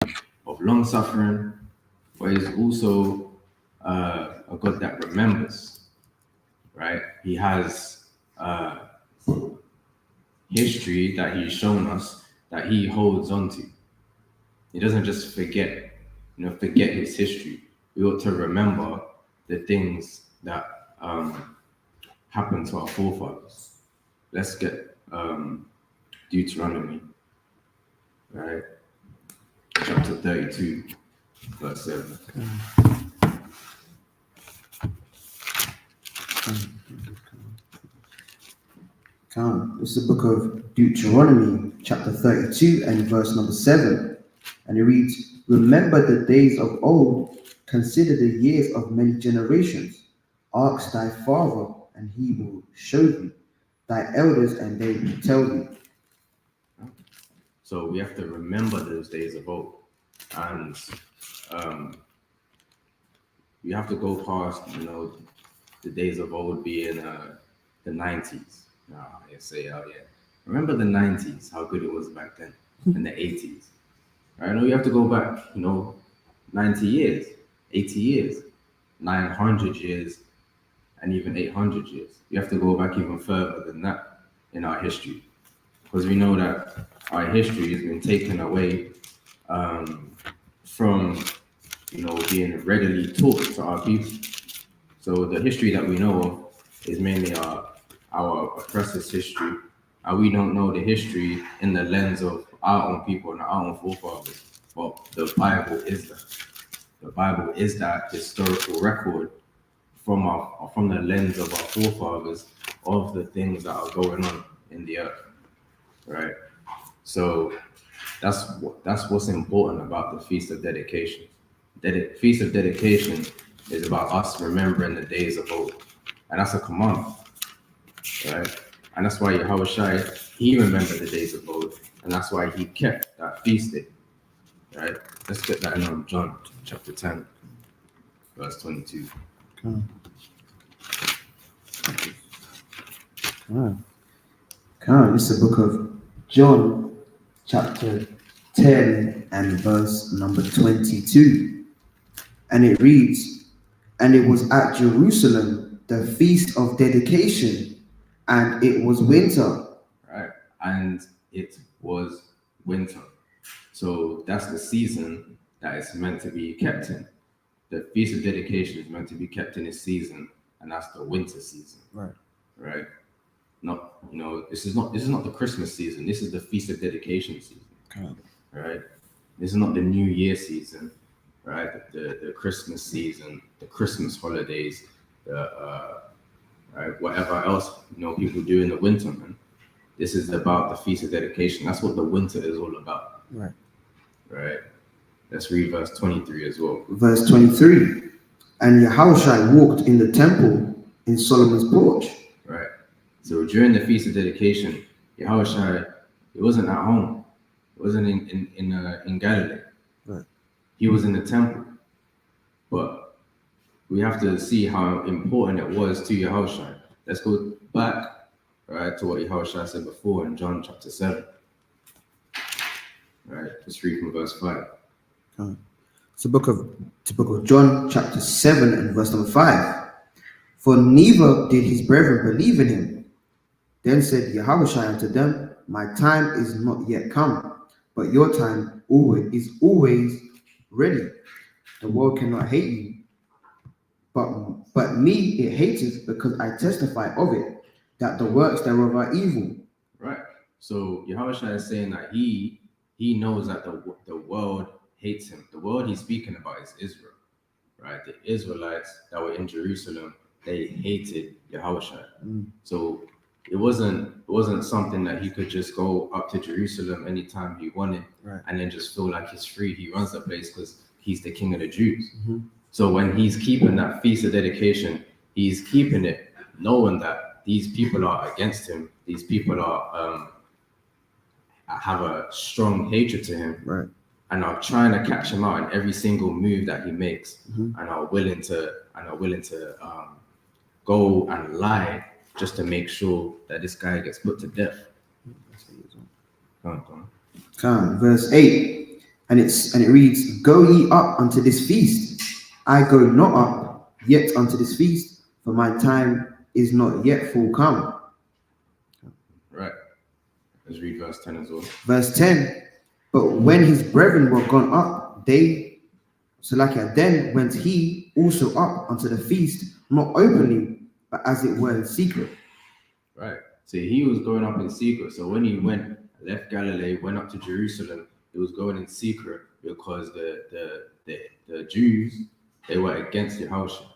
of long suffering, but he's also a God that remembers, right? He has history that he's shown us that he holds on to. He doesn't just forget, forget his history. We ought to remember the things that happened to our forefathers. Let's get Deuteronomy, right? Chapter 32, verse 7. It's the book of Deuteronomy, chapter 32, and verse number 7. And it reads, "Remember the days of old, consider the years of many generations. Ask thy father, and he will show thee, thy elders, and they will tell thee." So we have to remember those days of old. And you have to go past, the days of old being the 90s. You say, oh yeah, remember the 90s, how good it was back then, and the 80s. Right? No, you have to go back, 90 years, 80 years, 900 years, and even 800 years. You have to go back even further than that in our history, because we know that our history has been taken away from, being readily taught to our people. So the history that we know of is mainly our oppressors' history, and we don't know the history in the lens of our own people and our own forefathers. But the Bible is that. The Bible is that historical record from the lens of our forefathers of the things that are going on in the earth, right? So that's what's important about the Feast of Dedication. The Feast of Dedication is about us remembering the days of old, and that's a command, right? And that's why Yahweh he remembered the days of old, and that's why he kept that feast day, right? Let's get that in John chapter 10, verse 22. It's the book of John, chapter 10, and verse number 22. And it reads, "And it was at Jerusalem, the feast of dedication, and it was winter." Right, and it was winter. So that's the season that it's meant to be kept in. The Feast of Dedication is meant to be kept in this season, and that's the winter season. Right. Not, this is not the Christmas season. This is the Feast of Dedication season. Right. This is not the New Year season. Right. The Christmas season, the Christmas holidays, right, whatever else people do in the winter, man. This is about the Feast of Dedication. That's what the winter is all about. Right. Let's read verse 23 as well. Verse 23. "And Yahushua walked in the temple in Solomon's porch." Right. So during the Feast of Dedication, Yahushua, he wasn't at home. He wasn't in Galilee. Right. He was in the temple. But we have to see how important it was to Yahushua. Let's go back, right, to what Yahushua said before in John chapter 7. Right. Let's read from verse 5. It's the book of John, chapter 7, and verse number 5. "For neither did his brethren believe in him. Then said Yahushua unto them, My time is not yet come, but your time is always ready. The world cannot hate you, but me it hateth, because I testify of it, that the works thereof are evil." Right. So Yahushua is saying that he knows that the world hates him. The world he's speaking about is Israel, right? The Israelites that were in Jerusalem, they hated Yahushua. So it wasn't something that he could just go up to Jerusalem anytime he wanted, right, and then just feel like he's free. He runs the place because he's the king of the Jews. So when he's keeping that Feast of Dedication, he's keeping it knowing that these people are against him. These people are have a strong hatred to him, right, and are trying to catch him out in every single move that he makes, and are willing to go and lie just to make sure that this guy gets put to death. Verse 8. And it reads, "Go ye up unto this feast. I go not up yet unto this feast, for my time is not yet full come." Right. Let's read verse 10 as well. Verse 10, "But when his brethren were gone up, then went he also up unto the feast, not openly, but as it were in secret." Right. See, he was going up in secret. So when he left Galilee, went up to Jerusalem, he was going in secret because the Jews, they were against Yahushua.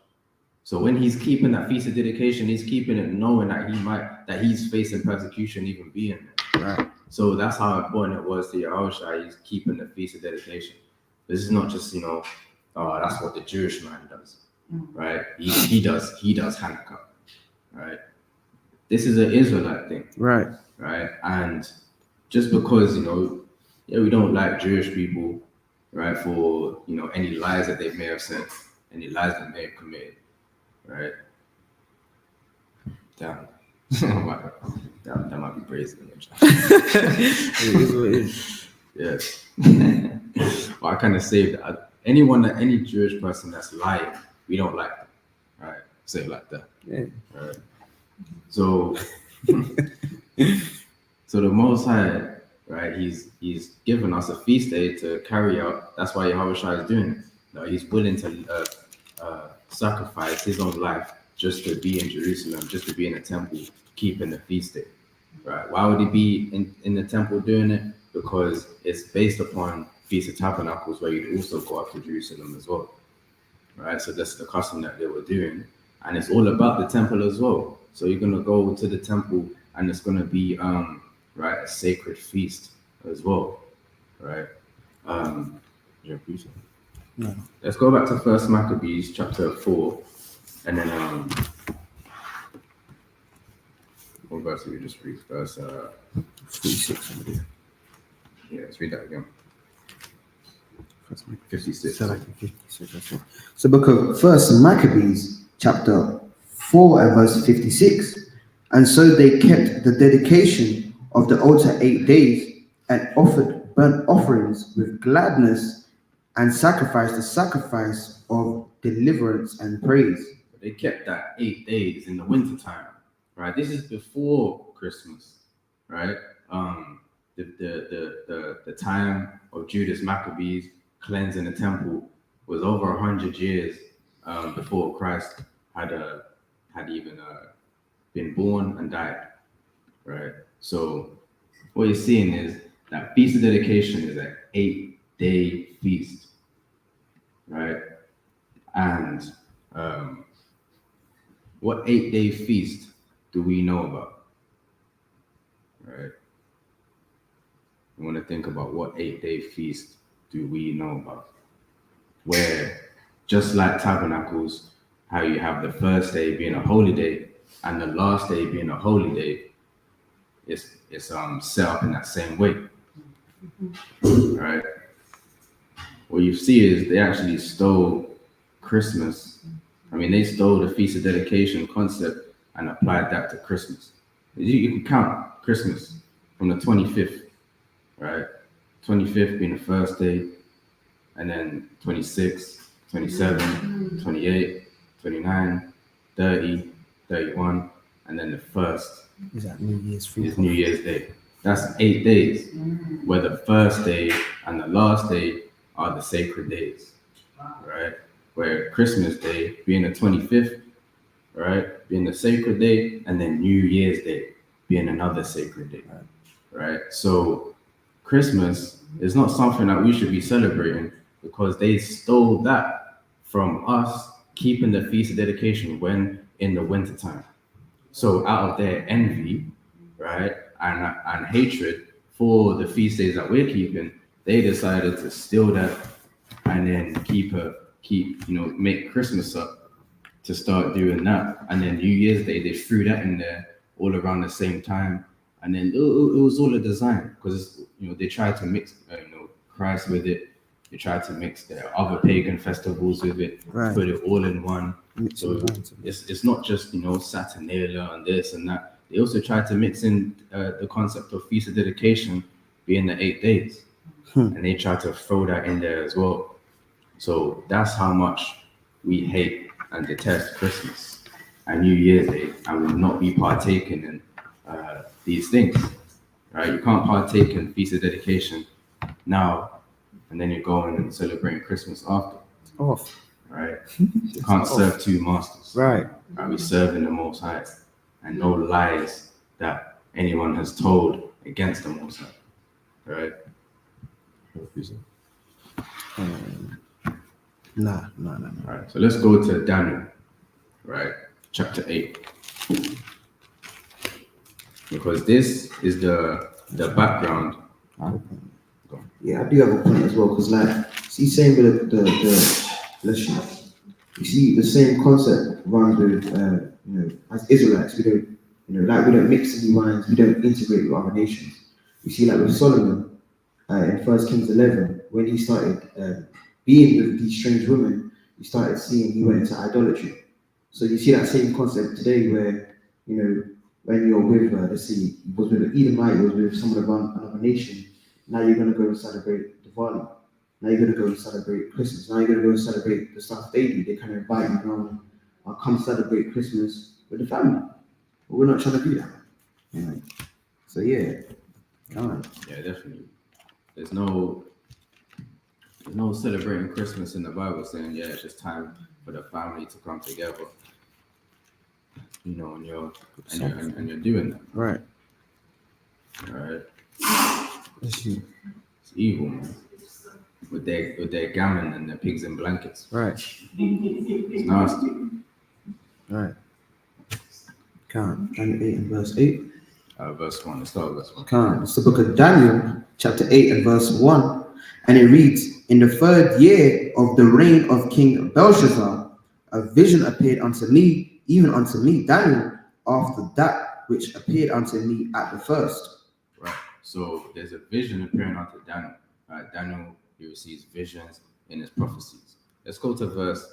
So when he's keeping that feast of dedication, he's keeping it knowing that he's facing persecution even being there. Right. So that's how important it was to Yahushua. He's keeping the feast of dedication. This is not just, that's what the Jewish man does, right? He does Hanukkah, right? This is an Israelite thing, Right. right? And just because, we don't like Jewish people, right, for, any lies that they may have said, any lies that may have committed, right? Damn. That might be brazen. It is what it is. Yes. Well, I kind of saved that. Any Jewish person that's lying, we don't like them, right? Say it like that. Yeah. Right. So, so the Most High, right? He's given us a feast day to carry out. That's why Yahushua is doing it. He's willing to sacrifice his own life just to be in Jerusalem, just to be in the temple, keeping the feast day. Right? Why would he be in the temple doing it? Because it's based upon Feast of Tabernacles, where you'd also go up to Jerusalem as well. Right? So that's the custom that they were doing. And it's all about the temple as well. So you're going to go to the temple and it's going to be, right, a sacred feast as well. Right? No. Let's go back to 1 Maccabees chapter 4. And then, what verse did we just read? Verse 46. yeah, let's read that again. 56. So book of 1 Maccabees, chapter 4 and verse 56. "And so they kept the dedication of the altar 8 days, and offered burnt offerings with gladness, and sacrificed the sacrifice of deliverance and praise." They kept that 8 days in the wintertime, right? This is before Christmas, right? The time of Judas Maccabees cleansing the temple was over 100 years before Christ had even been born and died, right? So what you're seeing is that Feast of Dedication is an 8-day feast, right? And what 8-day feast do we know about? Right? I want to think about what 8-day feast do we know about? Where, just like Tabernacles, how you have the first day being a holy day and the last day being a holy day, it's set up in that same way. Right? What you see is they actually stole Christmas. I mean, they stole the Feast of Dedication concept and applied that to Christmas. You can count Christmas from the 25th, right? 25th being the first day, and then 26, 27, 28, 29, 30, 31, and then the first Is that New Year's free? is New Year's Day. That's 8 days, where the first day and the last day are the sacred days, right? Where Christmas Day being the 25th, right, being the sacred day, and then New Year's Day being another sacred day, right? So Christmas is not something that we should be celebrating because they stole that from us keeping the Feast of Dedication when in the wintertime. So out of their envy, right, and hatred for the feast days that we're keeping, they decided to steal that and then make Christmas up to start doing that. And then New Year's Day, they threw that in there all around the same time. And then it was all a design because, they tried to mix, Christ with it. They tried to mix their other pagan festivals with it, Right. put it all in one. So it's not just, Saturnalia and this and that. They also tried to mix in the concept of Feast of Dedication being the 8 days, and they try to throw that in there as well. So that's how much we hate and detest Christmas and New Year's Day, and will not be partaking in these things. Right? You can't partake in Feast of Dedication now, and then you're going and celebrating Christmas after. Off. Right? You can't serve two masters. Right. Right? We serve in the Most High, and no lies that anyone has told against the Most High. Right? No. All right, so let's go to Daniel, right, chapter 8, because this is the background. Yeah, I do have a point as well, because like, see, same with the bless you. You see, the same concept runs with, as Israelites, we don't, we don't mix any wines, we don't integrate with other nations. You see, like with Solomon, in 1 Kings 11, when he started being with these strange women, you started seeing he went into idolatry. So you see that same concept today where, when you're with, let's see, he was with an Edomite, he was with someone of another nation, now you're going to go and celebrate Diwali. Now you're going to go and celebrate Christmas. Now you're going to go and celebrate the stuff they do. They kind of invite you down, I'll come celebrate Christmas with the family. But we're not trying to do that. Anyway. So yeah, come on. Yeah, definitely. There's no celebrating Christmas in the Bible saying, yeah, it's just time for the family to come together. And you're doing that. Right. All right. That's you. It's evil, man. With their gammon and their pigs in blankets. Right. It's nasty. Right. Daniel 8 and verse 8. Verse 1. Let's start with verse 1. It's the book of Daniel, chapter 8 and verse 1. And it reads, in the 3rd year of the reign of King Belshazzar, a vision appeared unto me, even unto me, Daniel, after that which appeared unto me at the first. Right. So there's a vision appearing unto Daniel. Daniel, he receives visions in his prophecies. Let's go to verse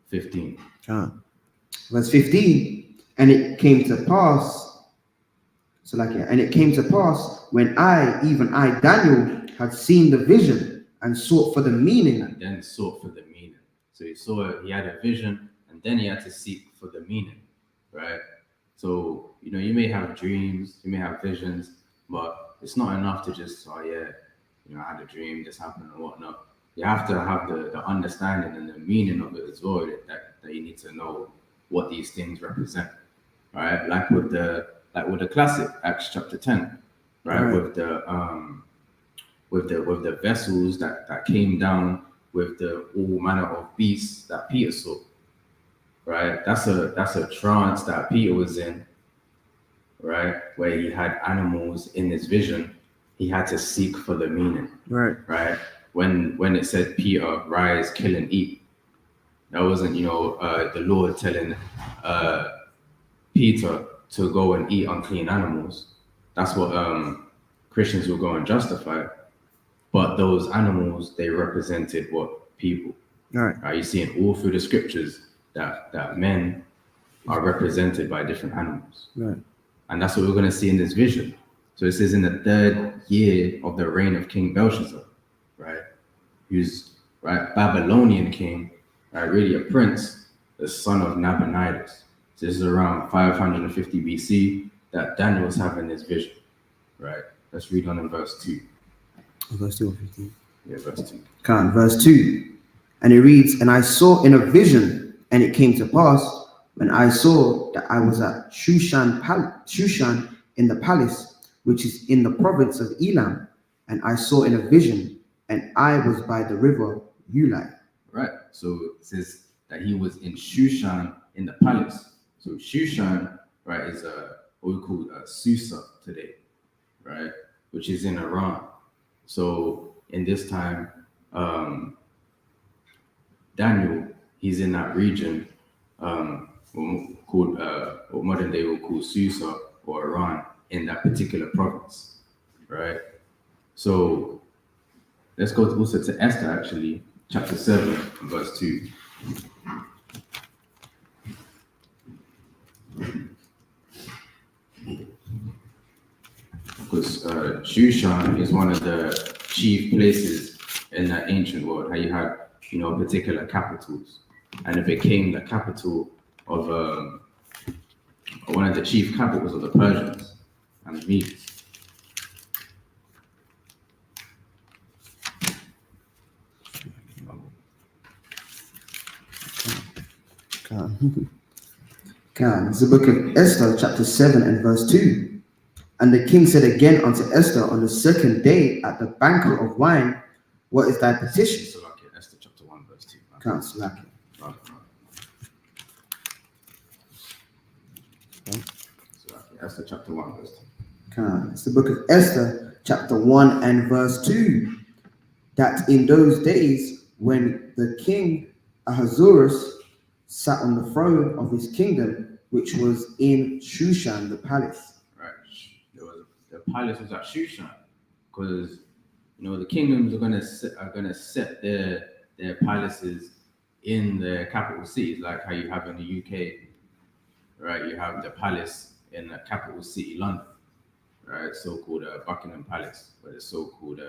15. Verse 15. And it came to pass, and it came to pass when even I, Daniel, had seen the vision and sought for the meaning. And then sought for the meaning. So he had a vision, and then he had to seek for the meaning, right? So, you may have dreams, you may have visions, but it's not enough to just, I had a dream, this happened and whatnot. You have to have the understanding and the meaning of it as well, that you need to know what these things represent, right? Like with the classic Acts chapter 10, right? With the vessels that came down with the all manner of beasts that Peter saw, right? That's a trance that Peter was in, right? Where he had animals in his vision. He had to seek for the meaning, right? When it said, Peter, rise, kill and eat, that wasn't, the Lord telling Peter to go and eat unclean animals. That's what Christians will go and justify. But those animals, they represented what? People. Right? You see in all through the scriptures that men are represented by different animals. Right. And that's what we're going to see in this vision. So it says in the 3rd year of the reign of King Belshazzar, right? Who's Babylonian king, really a prince, the son of Nabonidus. So this is around 550 BC that Daniel was having this vision, right? Let's read on in verse 2. Verse 2 or 15? Yeah, verse 2. Verse 2. And it reads, and I saw in a vision, and it came to pass, when I saw that I was at Shushan in the palace, which is in the province of Elam, and I saw in a vision, and I was by the river Ulai. Right. So it says that he was in Shushan in the palace. So Shushan, right, is what we call Susa today, right, which is in Iran. So in this time, Daniel, he's in that region called what modern day we'll call Susa or Iran, in that particular province, right? So let's go also to Esther, actually, chapter 7, verse 2. Because because Shushan is one of the chief places in the ancient world. How you had, particular capitals, and it became the capital of one of the chief capitals of the Persians and the Medes. It's the book of Esther, chapter 7 and verse 2. And the king said again unto Esther on the second day at the banquet of wine, what is thy petition? So like Esther chapter 1 verse 2. Can't slack it. So like Esther chapter 1 verse 2. It's the book of Esther, chapter 1 and verse 2. That in those days when the king Ahasuerus sat on the throne of his kingdom, which was in Shushan, the palace. Right. The palace was at Shushan, because the kingdoms are gonna set their palaces in the capital cities, like how you have in the UK, right? You have the palace in the capital city, London, right? So-called Buckingham Palace, where the so-called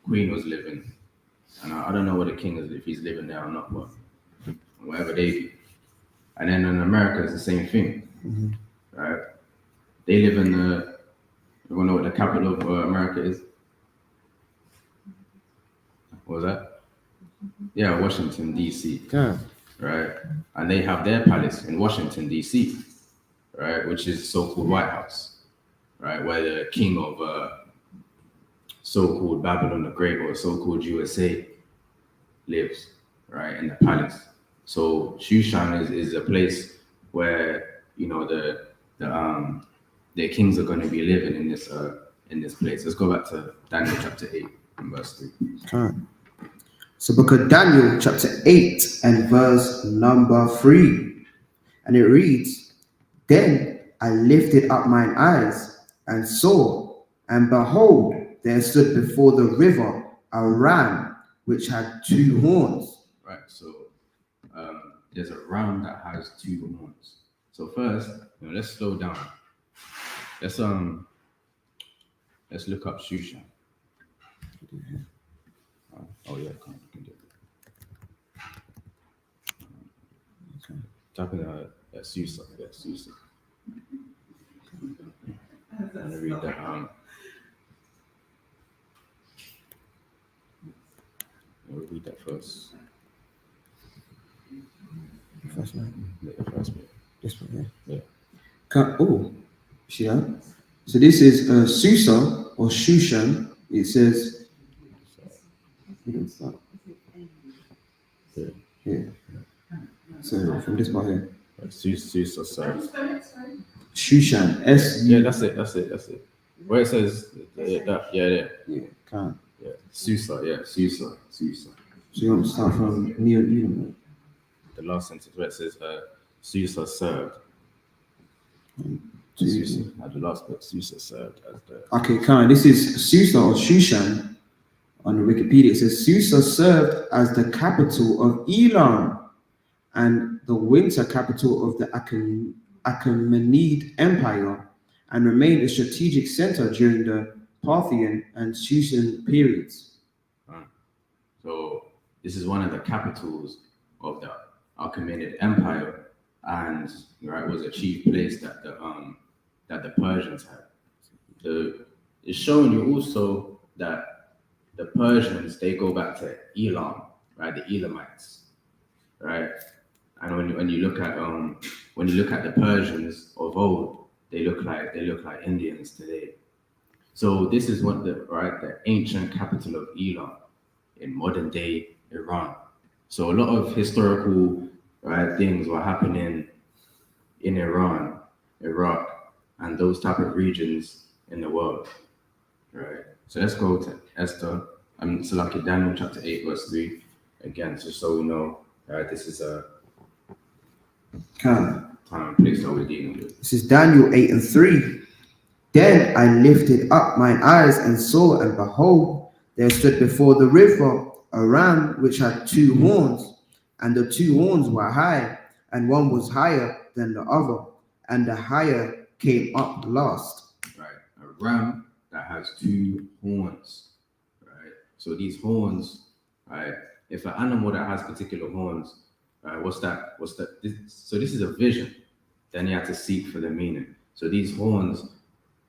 Queen was living, and I don't know what the king is, if he's living there or not, but whatever they do. And then in America, it's the same thing, right? They live in the, you want to know what the capital of America is? What was that? Yeah, Washington, D.C. Yeah. Right? And they have their palace in Washington, D.C., right? Which is the so-called White House, right? Where the king of so-called Babylon the Great, or so-called USA, lives, right? In the palace. So Shushan is a place where, the kings are going to be living in this place. Let's go back to Daniel chapter 8 and verse 3. Okay. So book of Daniel chapter 8 and verse number 3. And it reads, Then I lifted up mine eyes and saw, and behold, there stood before the river a ram which had 2 horns. Right, so there's a ram that has 2 horns. So first, let's slow down. Let's look up Shushan. Oh yeah, you can do it. Okay. Type in Susa. Yeah, Susa. I'm gonna read that. We'll read that first. First one. Yeah, the first bit. This one, yeah. Yeah. See that? So this is Susa or Shushan. It says, yeah. So from this part here. Susa served. Shushan. Yeah, that's it. Where it says that, yeah. Can't. Yeah, Susa. So you want to start from near Edom. The last sentence where it says Susa served. Susa. At the last bit, Susa served as the. Okay, this is Susa or Shushan. On the Wikipedia, it says Susa served as the capital of Elam and the winter capital of the Achaemenid Empire, and remained a strategic center during the Parthian and Susan periods. So this is one of the capitals of the Achaemenid Empire, and it was a chief place that the Persians had. So it's showing you also that the Persians, they go back to Elam, right? The Elamites, right? And when you look at the Persians of old, they look like Indians today. So this is what the ancient capital of Elam in modern day Iran. So a lot of historical things were happening in Iran, Iraq, and those type of regions in the world, right? So let's go to Esther. Daniel chapter 8 verse 3 again, just so we know, this is a time and place that we're dealing with. This is Daniel 8 and 3. Then I lifted up mine eyes and saw, and behold, there stood before the river a ram which had 2 horns, and the 2 horns were high, and one was higher than the other, and the higher came up last. Right, a ram that has 2 horns, right? So these horns, right? If an animal that has particular horns, right? What's that? So this is a vision. Then you have to seek for the meaning. So these horns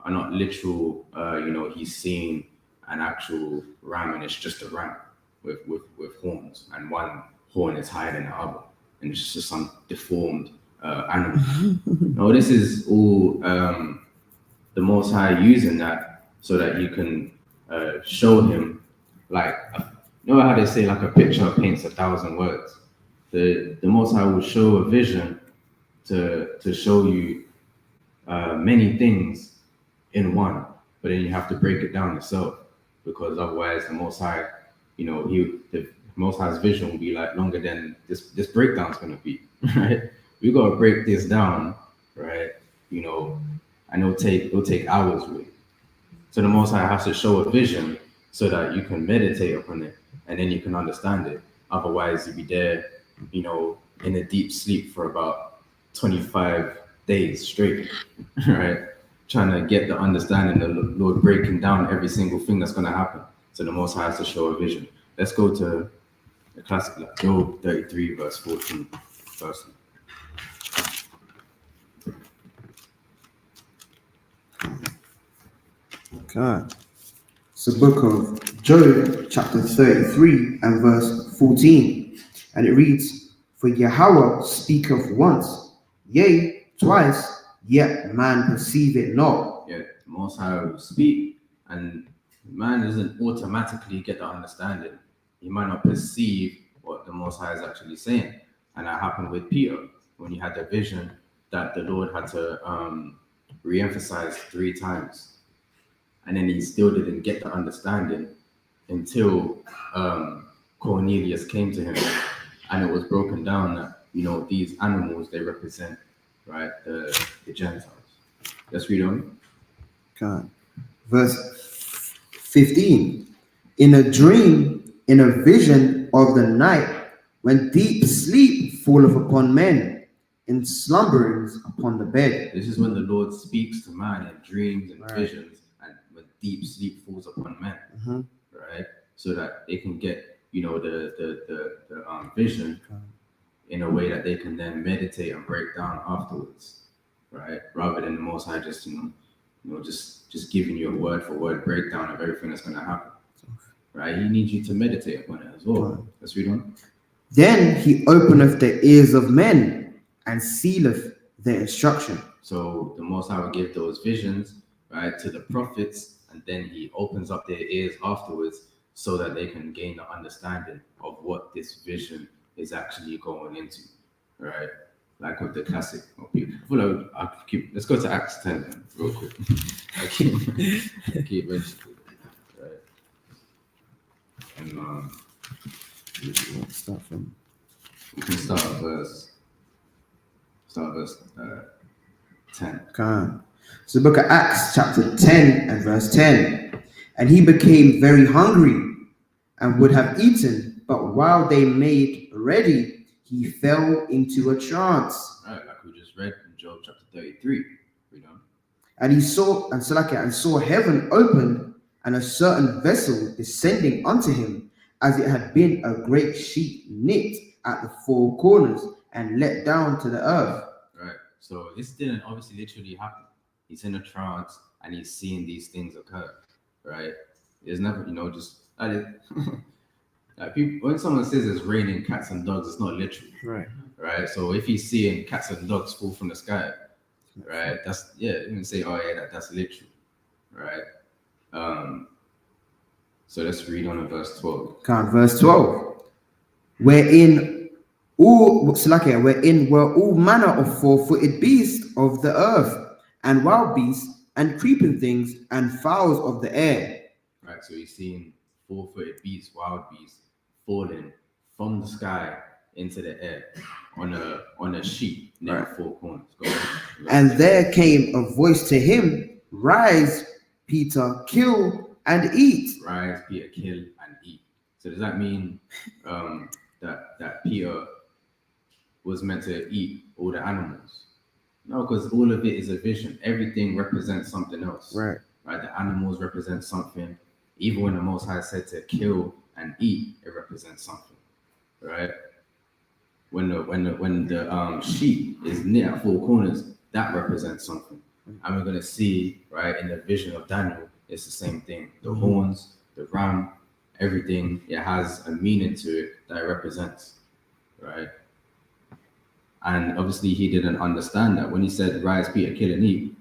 are not literal. He's seeing an actual ram, and it's just a ram with horns, and one horn is higher than the other, and it's just some deformed animal. No, this is all the Most High using that so that you can show him, like, you know how they say, like, a picture paints 1,000 words. The Most High will show a vision to show you many things in one, but then you have to break it down yourself, because otherwise the Most High, the Most High's vision will be like longer than this breakdown's gonna be, right? We gotta break this down, right? And it'll take hours with. So the Most High has to show a vision so that you can meditate upon it, and then you can understand it. Otherwise, you'll be there, in a deep sleep for about 25 days straight, right? Trying to get the understanding of the Lord, breaking down every single thing that's going to happen. So the Most High has to show a vision. Let's go to the classic, like Job 33, verse 14. First. Okay. It's the book of Job, chapter 33 and verse 14. And it reads, For Yahweh speaketh once, yea, twice, yet man perceive it not. Yeah, the Most High will speak, and man doesn't automatically get the understanding. He might not perceive what the Most High is actually saying. And that happened with Peter, when he had the vision that the Lord had to re-emphasize 3 times. And then he still didn't get the understanding until Cornelius came to him, and it was broken down that, these animals, they represent, right, the Gentiles. Let's read on. Okay. Verse 15. In a dream, in a vision of the night, when deep sleep falleth upon men, in slumberings upon the bed. This is when the Lord speaks to man in dreams and Right. visions, and when deep sleep falls upon men, right? So that they can get, the vision in a way that they can then meditate and break down afterwards, right? Rather than the Most High just, just giving you a word for word breakdown of everything that's going to happen, right? He needs you to meditate upon it as well. Right. Let's read on. Then he openeth the ears of men and sealeth their instruction. So the Most High will give those visions, right, to the prophets, and then he opens up their ears afterwards so that they can gain the understanding of what this vision is actually going into, right? Like with the classic. Let's go to Acts 10 then, real quick. I keep mentioning it, right? And Start from. we can start verse 10. Okay. So the book of Acts, chapter 10 and verse 10. And he became very hungry and would have eaten, but while they made ready, he fell into a trance. Right, like we just read in Job chapter 33. Read on. And he saw heaven opened, and a certain vessel descending unto him, as it had been a great sheet knit at the 4 corners and let down to the earth. Right. So this didn't obviously literally happen. He's in a trance and he's seeing these things occur. Right. There's never, just like people, when someone says it's raining cats and dogs, it's not literal. Right. Right. So if he's seeing cats and dogs fall from the sky, right, you can say, oh yeah, that's literal. Right. So let's read on in verse 12. Verse 12. Wherein were all manner of 4-footed beasts of the earth, and wild beasts, and creeping things, and fowls of the air. Right, so he's seeing 4-footed beasts, wild beasts, falling from the sky into the air on a sheet near 4 corners. Go on. And there came a voice to him, Rise, Peter, kill and eat. Rise, Peter, kill and eat. So does that mean that Peter was meant to eat all the animals? No, because all of it is a vision. Everything represents something else. Right. right? The animals represent something. Even when the Most High said to kill and eat, it represents something, right? When the sheep is knit at four corners, that represents something. And we're gonna see, right, in the vision of Daniel, it's the same thing. The horns, the ram, everything, it has a meaning to it that it represents, right? And obviously he didn't understand that when he said, "Rise, Peter, kill and eat,"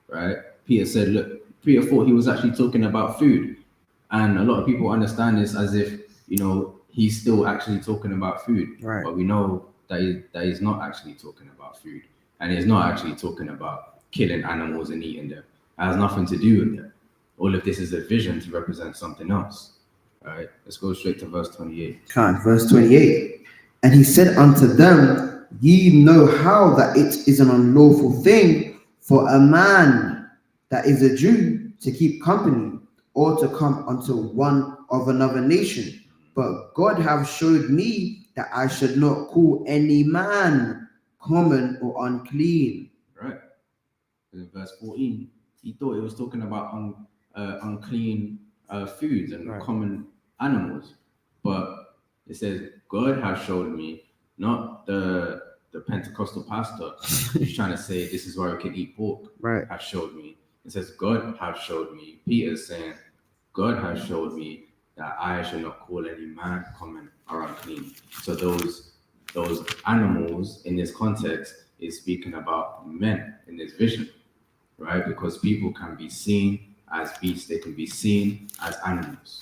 right? Peter said, "Look," Peter thought he was actually talking about food. And a lot of people understand this as if, he's still actually talking about food. Right. But we know that he's not actually talking about food. And he's not actually talking about killing animals and eating them. It has nothing to do with that. All of this is a vision to represent something else. All right, let's go straight to verse 28. Verse 28. And he said unto them, Ye know how that it is an unlawful thing for a man that is a Jew to keep company or to come unto one of another nation. But God hath showed me that I should not call any man common or unclean. Right. In verse 14, he thought it was talking about unclean foods and common animals. But it says, God has showed me, not the Pentecostal pastor who's trying to say this is why we can eat pork, right, has showed me. It says, God has showed me. Peter's saying, God has showed me that I should not call any man common or unclean. So those animals in this context is speaking about men in this vision, right? Because people can be seen as beasts, they can be seen as animals,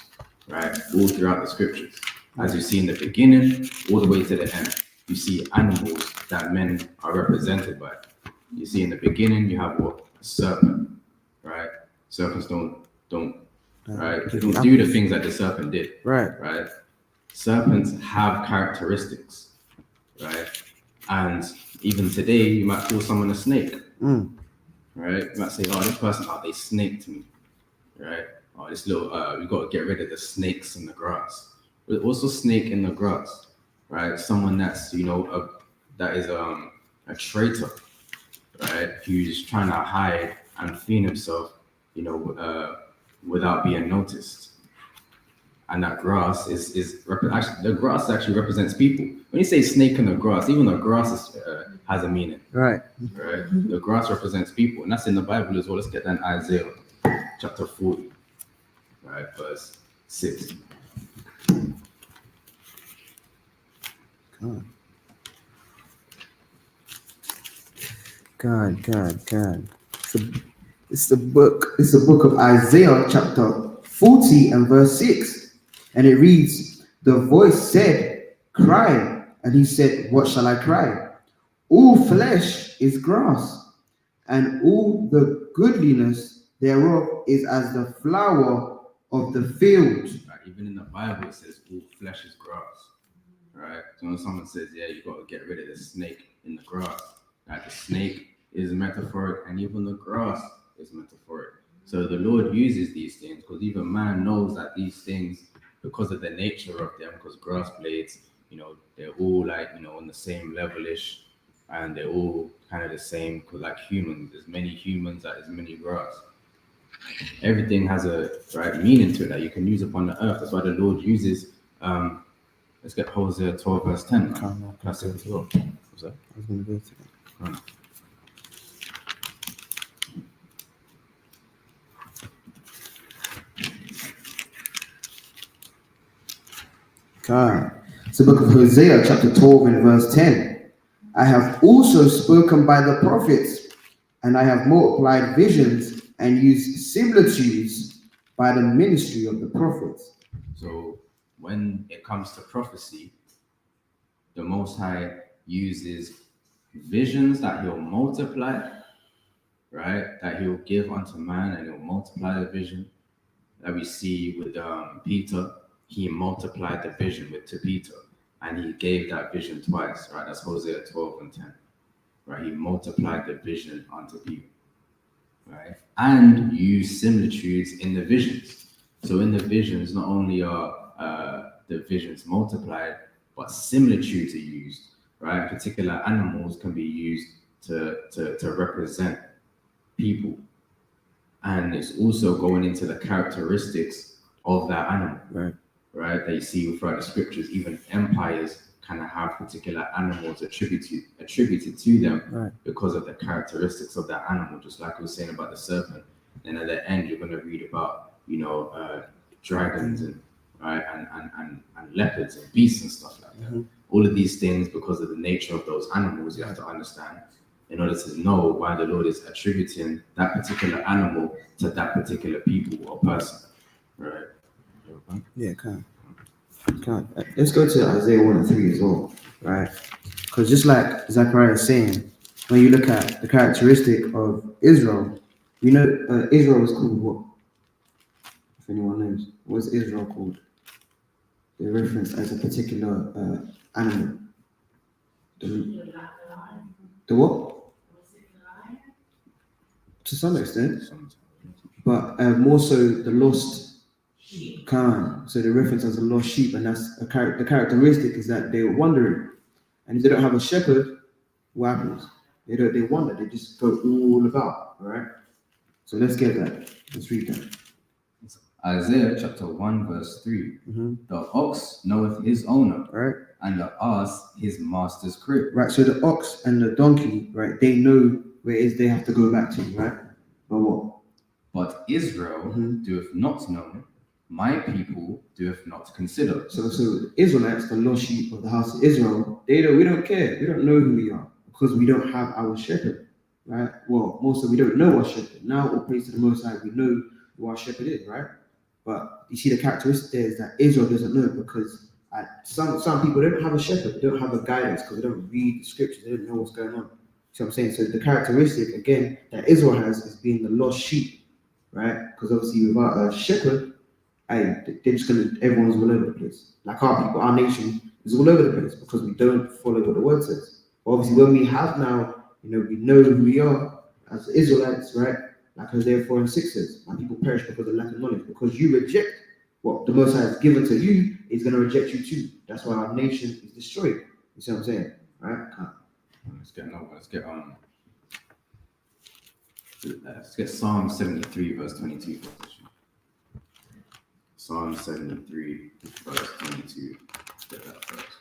right? All throughout the scriptures. As you see in the beginning, all the way to the end, you see animals that men are represented by. You see in the beginning, you have what? A serpent, right? Serpents don't right? They don't do the things that the serpent did, right? Serpents have characteristics, right? And even today, you might call someone a snake, right? You might say, "Oh, this person, they snaked me," right? Oh, this little, we got to get rid of the snakes in the grass. But also snake in the grass, right? Someone that's, that is a traitor, right? Who's trying to hide and feed himself, without being noticed. And that grass actually, the grass actually represents people. When you say snake in the grass, even the grass has a meaning. Right. The grass represents people, and that's in the Bible as well. Let's get that in Isaiah chapter 40, right, verse 6. God. It's the book of Isaiah chapter 40 and verse 6. And it reads, The voice said, Cry. And he said, What shall I cry? All flesh is grass, and all the goodliness thereof is as the flower of the field. Right, even in the Bible, it says all flesh is grass. Right? So when someone says, yeah, you got to get rid of the snake in the grass, right? The snake is metaphoric, and even the grass is metaphoric. So the Lord uses these things because even man knows that these things, because of the nature of them, because grass blades, they're all like, on the same level-ish, and they're all kind of the same, because like humans, there's many humans, there's many grass. Everything has a meaning to it that you can use upon the earth. That's why the Lord uses, let's get Hosea 12 verse 10. Classic as well. What's that? I was going to go to that. God. It's the book of Hosea, chapter 12 and verse 10. I have also spoken by the prophets, and I have multiplied visions and used similitudes by the ministry of the prophets. So when it comes to prophecy, the Most High uses visions that he'll multiply, right? That he'll give unto man, and he'll multiply the vision. That we see with Peter, he multiplied the vision to Peter, and he gave that vision twice, right? That's Hosea 12 and 10, right? He multiplied the vision unto Peter, right? And used similitudes in the visions. So in the visions, not only are the visions multiplied, but similitudes are used, right? Particular animals can be used to represent people, and it's also going into the characteristics of that animal, Right. right? That you see throughout the scriptures. Even empires kind of have particular animals attributed to them Right. because of the characteristics of that animal. Just like we were saying about the serpent, and at the end you're going to read about dragons and right and leopards and beasts and stuff like that. All of these things, because of the nature of those animals, you have to understand in order to know why the Lord is attributing that particular animal to that particular people or person, right? Yeah, can't. Let's go to Isaiah 1 and 3 as well, right? Because just like Zechariah is saying, when you look at the characteristic of Israel, we know Israel was called what? If anyone knows, what is Israel called? They're referenced as a particular animal. The what? To some extent, but more so the lost Khan. So the reference as a lost sheep, and that's the characteristic is that they're wandering, and if they don't have a shepherd, what happens? They wander. They just go all about. All right. So let's get that. Let's read that. Isaiah chapter 1 verse 3. The ox knoweth his owner, Right. and the ass his master's crib. Right. So the ox and the donkey, right? They know where it is they have to go back to, right? But what? But Israel doeth not know, my people doeth not consider. So the Israelites, the lost sheep of the house of Israel, we don't care. We don't know who we are because we don't have our shepherd, right? Well, mostly we don't know our shepherd. Now, all praise to the Most High, we know who our shepherd is, right? But you see, the characteristic there is that Israel doesn't know because some people don't have a shepherd, they don't have a guidance because they don't read the scriptures, they don't know what's going on. See what I'm saying? So the characteristic again that Israel has is being the lost sheep, right? Because obviously without a shepherd, everyone's all over the place. Like our people, our nation is all over the place because we don't follow what the word says. But obviously, when we have now, we know who we are as Israelites, right? Like Isaiah 4 and 6 says, my people perish because of lack of knowledge. Because you reject what the Most High has given to you, He's going to reject you too. That's why our nation is destroyed. You see what I'm saying? Right? Let's get Psalm 73 verse 22. Psalm 73 verse 22. Let's get that first.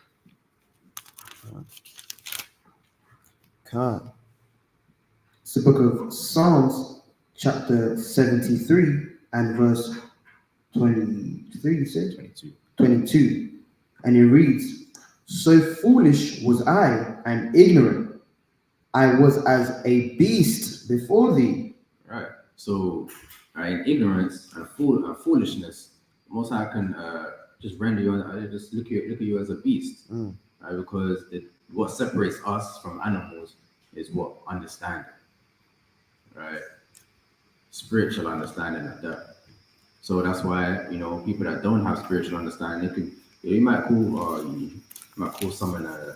God. It's the book of Psalms, chapter 73 and verse 23, you said? 22. And it reads, so foolish was I and ignorant. I was as a beast before thee. Right. So, in ignorance and foolishness, Most High can just render you, just look at you as a beast, right? Because what separates us from animals is what? Understanding, right? Spiritual understanding at that. So that's why people that don't have spiritual understanding, you might call someone a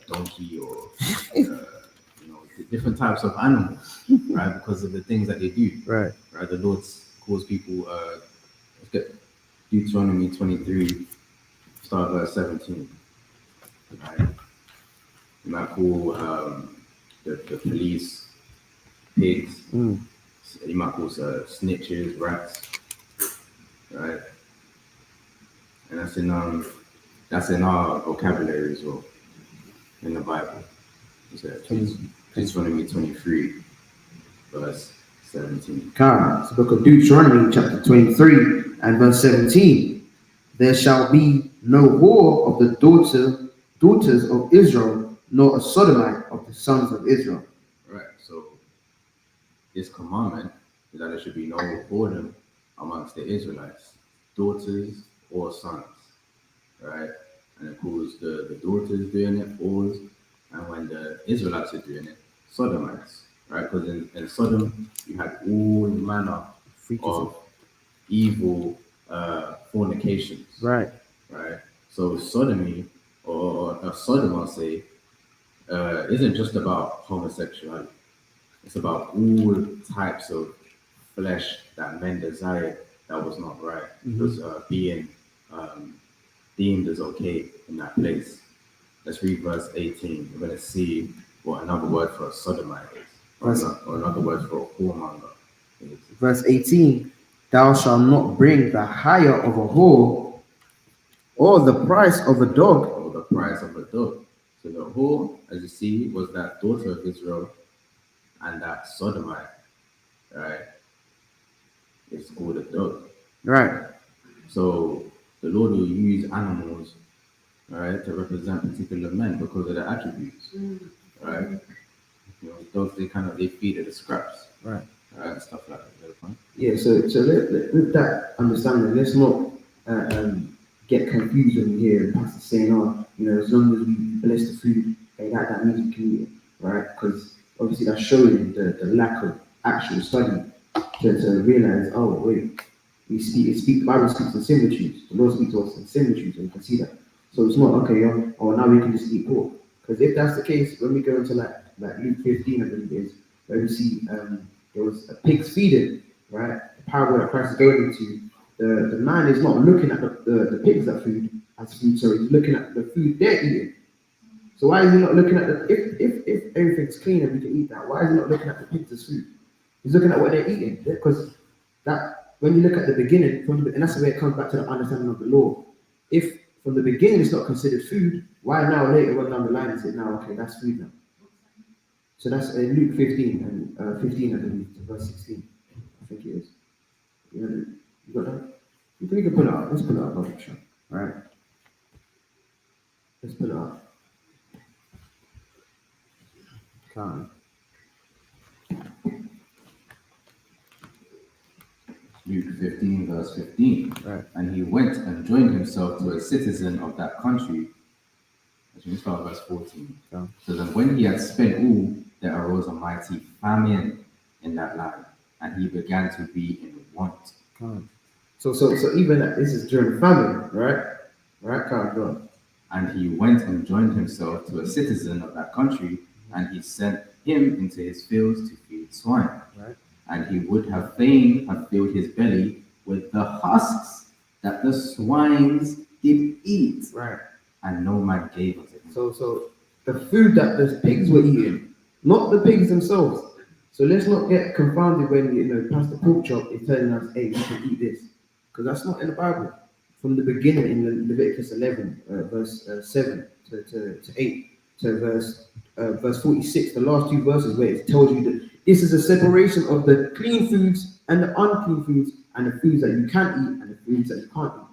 donkey or different types of animals, right? Because of the things that they do, right? The Lord calls people. Let's get Deuteronomy 23, start verse 17. Right? You might call the police pigs. You might call snitches, rats, right? And that's in our vocabulary as well in the Bible. Deuteronomy 23, verse 17. It's the book of Deuteronomy, chapter 23 and verse 17. There shall be no whore of the daughters of Israel, nor a sodomite of the sons of Israel. Right. So this commandment is that there should be no whoredom amongst the Israelites, daughters or sons, right? And it calls the daughters doing it whores, and when the Israelites are doing it, sodomites, right? Because in Sodom you had all manner of evil fornications, right? So sodomy or Sodom, I'll say, isn't just about homosexuality. It's about all types of flesh that men desire that was not right. Was being deemed as okay in that place. Let's read verse 18. We're going to see what another word for a sodomite is, or another word for a whoremonger. Verse 18, thou shalt not bring the hire of a whore or the price of a dog. Or the price of a dog. So the whore, as you see, was that daughter of Israel, and that sodomite, right, is called a dog. Right. So the Lord will use animals, right, to represent particular men because of their attributes, right? You know, dogs, they feed at the scraps, Right. stuff like that. Yeah, so with that understanding, let's not get confused when we hear Pastor saying, oh, as long as we bless the food, that means we can eat it, right? Because obviously that's showing the lack of actual study to realize, oh, wait, the Bible speaks in similitudes, the Lord speaks to us in similitudes, and you can see that. So it's not, okay, now we can just eat pork. Because if that's the case, when we go into like Luke 15, I believe it is, where we see there was a pig's feeding, right? The parable that Christ is going into. The man is not looking at the pigs that food as food, so he's looking at the food they're eating. So why is he not looking at if everything's clean and we can eat that, why is he not looking at the pigs as food? He's looking at what they're eating. Because that when you look at the beginning, and that's the way it comes back to the understanding of the law. If from the beginning it's not considered food, why now later on down the line is it now, okay, that's food now? So that's Luke 15 and 15, I believe, to verse 16. I think it is. You got that? You can pull it up. Let's pull it up, I'll show. Right? Let's pull it up. Can't. Luke 15, verse 15. Right. And he went and joined himself to a citizen of that country. Actually, let's start verse 14. Yeah. So then when he had spent all, there arose a mighty famine in that land, and he began to be in want. So even this is during famine, right? Right, go on. And he went and joined himself to a citizen of that country, and he sent him into his fields to feed swine. Right. And he would have fain have filled his belly with the husks that the swines did eat. Right. And no man gave unto him. So the food that the pigs were eating, not the pigs themselves. So let's not get confounded when Pastor Pork Chop is telling us, hey, you can eat this. Because that's not in the Bible. From the beginning in Leviticus 11, verse 7 to 8, to verse 46, the last two verses where it tells you that this is a separation of the clean foods and the unclean foods, and the foods that you can eat and the foods that you can't eat.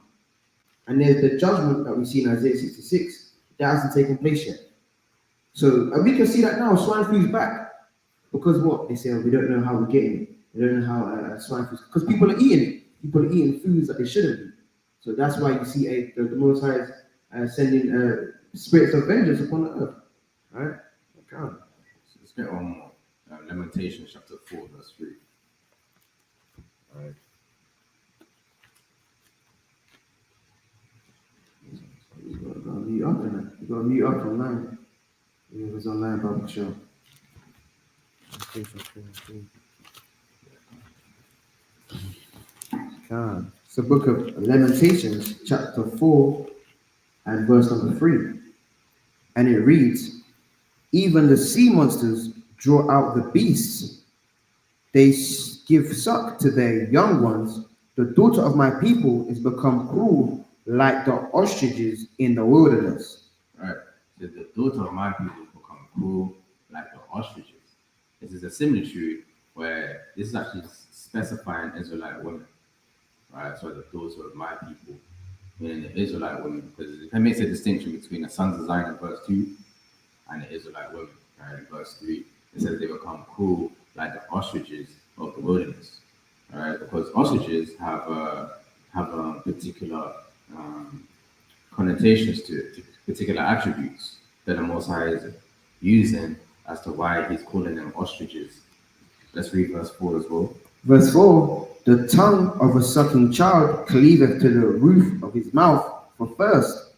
And there's the judgment that we see in Isaiah 66 that hasn't taken place yet. So we can see that now, swine food's back. Because what? They say, we don't know how we're getting it. We don't know how swine food, because people are eating it. People are eating foods that they shouldn't be. So that's why you see the Most High is sending spirits of vengeance upon the earth. Right? Okay. So let's get on more. Lamentations chapter 4, verse 3. All right. You gotta mute up in it. You gotta mute up online. It was online Bible show. God. It's the book of Lamentations, chapter 4, and verse number 3. And it reads, even the sea monsters draw out the beasts. They give suck to their young ones. The daughter of my people is become cruel like the ostriches in the wilderness. Right. So the daughter of my people become cruel like the ostriches. This is a similitude where this is actually specifying Israelite women. Right. So the daughter of my people, meaning the Israelite women, because it makes a distinction between the sons of Zion in verse 2 and the Israelite women. Right. In verse 3, it says they become cruel like the ostriches of the wilderness. Right. Because ostriches have particular connotations to it, particular attributes that the Most High is using as to why he's calling them ostriches. Let's read verse 4 as well. Verse 4, the tongue of a sucking child cleaveth to the roof of his mouth for thirst.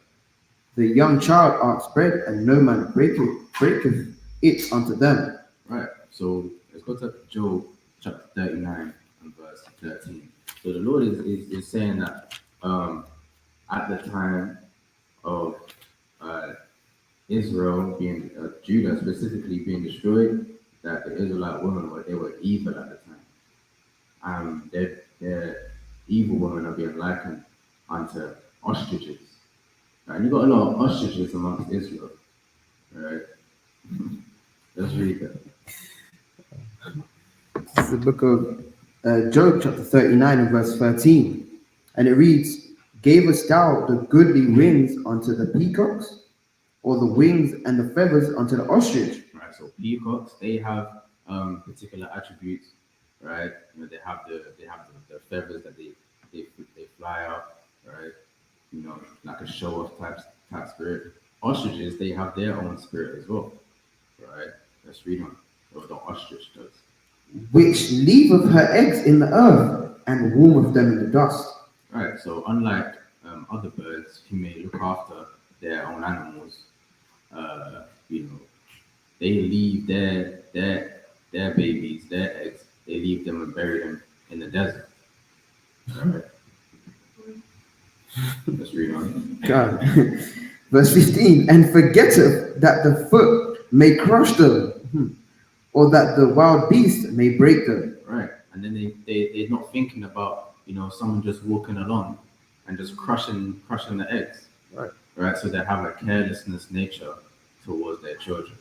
The young child outspread, and no man breaketh it unto them. Right, so let's go to Job chapter 39 and verse 13. So the Lord is saying that at the time of Israel being Judah specifically being destroyed, that the Israelite women were evil at the time. Their evil women are being likened unto ostriches. Right? And you got a lot of ostriches amongst Israel. Right? Let's read that. It's the book of Job, chapter 39 and verse 13. And it reads, Gavest thou the goodly wings unto the peacocks, or the wings and the feathers unto the ostrich? Right, so peacocks, they have particular attributes, right? They have the feathers that they fly out, right? Like a show off type spirit. Ostriches, they have their own spirit as well, right? Let's read on what the ostrich does. Which leaveth her eggs in the earth, and warmeth them in the dust. Right, so unlike other birds who may look after their own animals, they leave their babies, their eggs, they leave them and bury them in the desert. Right. Let's read on. God. Verse 15, and forgetteth that the foot may crush them, or that the wild beast may break them. Right, and then they're not thinking about someone just walking along and just crushing the eggs. Right, so they have a carelessness nature towards their children.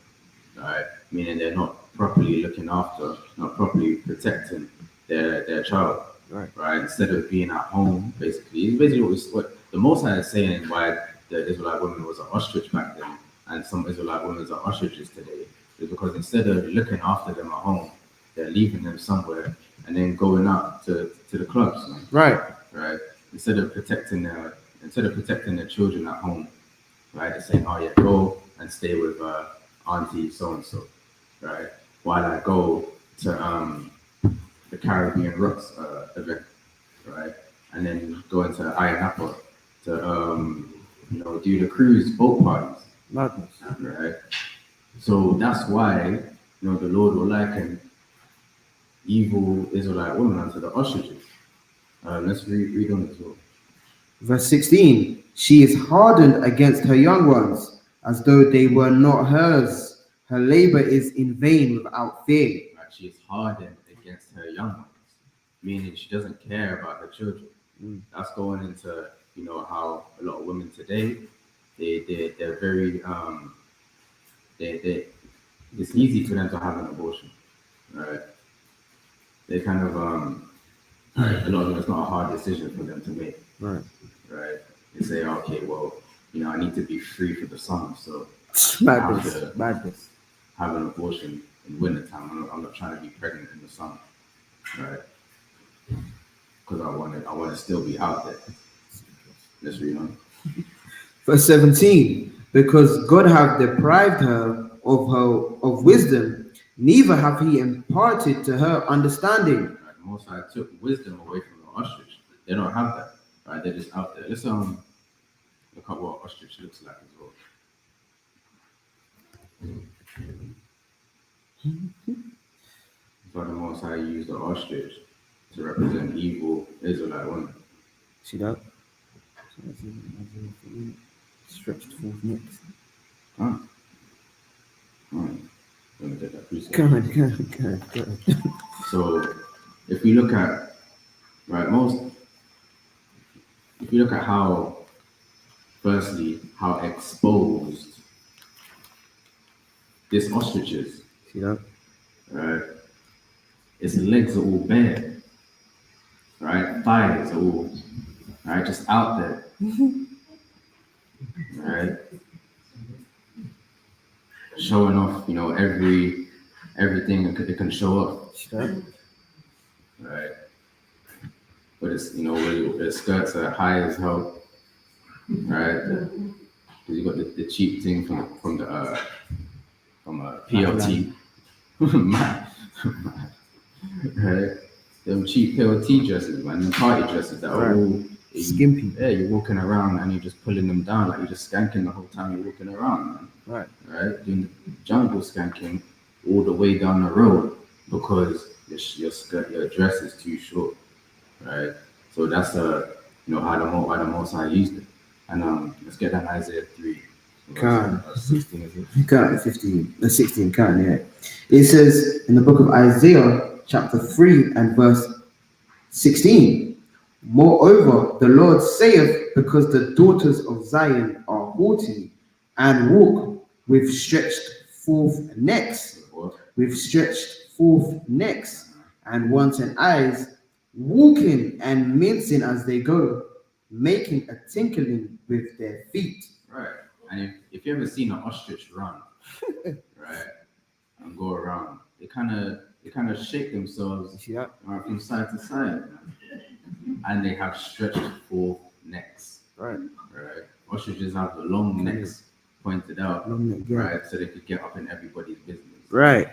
Right, meaning they're not properly looking after, not properly protecting their child. Right, instead of being at home, basically, it's basically what the Most High is saying. Why the Israelite woman was an ostrich back then, and some Israelite women are ostriches today, is because instead of looking after them at home, they're leaving them somewhere and then going out to the clubs. Man. Right. Instead of protecting their children at home, right? They're saying, "Oh yeah, go and stay with auntie so and so," right? While I go to the Caribbean Rocks event, right? And then go into Ayanapa to do the cruise boat parties. Madness. Right. So that's why the Lord will liken evil Israelite women unto the ostriches. Let's read on as well. Verse 16, she is hardened against her young ones, as though they were not hers. Her labor is in vain without fear. Right, she is hardened against her young ones, meaning she doesn't care about her children. That's going into how a lot of women today they're very it's easy for them to have an abortion, right? They kind of right, a lot of them, it's not a hard decision for them to make, right? They say, okay, well, I need to be free for the summer, so Madness. Have an abortion in wintertime. I'm not trying to be pregnant in the summer, right? Because I want to still be out there. Let's read on. Verse 17, because God hath deprived her of wisdom, neither have he imparted to her understanding. Right, the Most High took wisdom away from the ostrich. They don't have that, right? They're just out there. Let's look at what ostrich looks like as well. So the Most High used the ostrich to represent evil Israelite women. See that? Stretched forth next. Let me get that piece. Go on. So if we look at if you look at how exposed this ostrich is, See that? right? Its legs are all bare, right? Thighs are all right, just out there, right? Showing off, everything it can show off, right? But it's with the skirts are high as hell, right? Because you got the cheap thing from a PLT, right? Them cheap PLT dresses, man, them party dresses that are all skimpy. Yeah, you're walking around and you're just pulling them down, like you're just skanking the whole time you're walking around, man. Right? Doing the jungle skanking all the way down the road because your dress is too short, right? So that's how the Most High used it. And let's get that Isaiah 3. 16, is it? 16, yeah. It says in the book of Isaiah, chapter 3 and verse 16. Moreover, the Lord saith, because the daughters of Zion are haughty and walk with stretched forth necks, and wanton eyes, walking and mincing as they go, making a tinkling with their feet. Right. And if you ever seen an ostrich run, right, and go around, they kind of shake themselves from side to side, and they have stretched forth necks. Right. Right. Ostriches have the long necks pointed out, right, so they could get up in everybody's business. Right.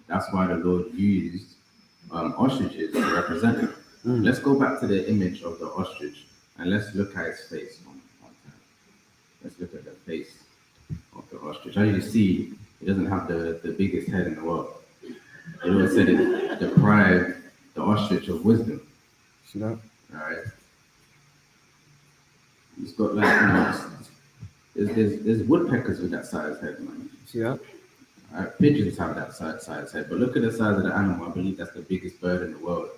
That's why the Lord used ostriches to represent it. Let's go back to the image of the ostrich and let's look at its face one time. Let's look at the face of the ostrich. As you see, it doesn't have the biggest head in the world. The Lord said it deprived the ostrich of wisdom. See that? Right. It's got there's woodpeckers with that size head, man. See that? Pigeons have that size head, but look at the size of the animal. I believe that's the biggest bird in the world.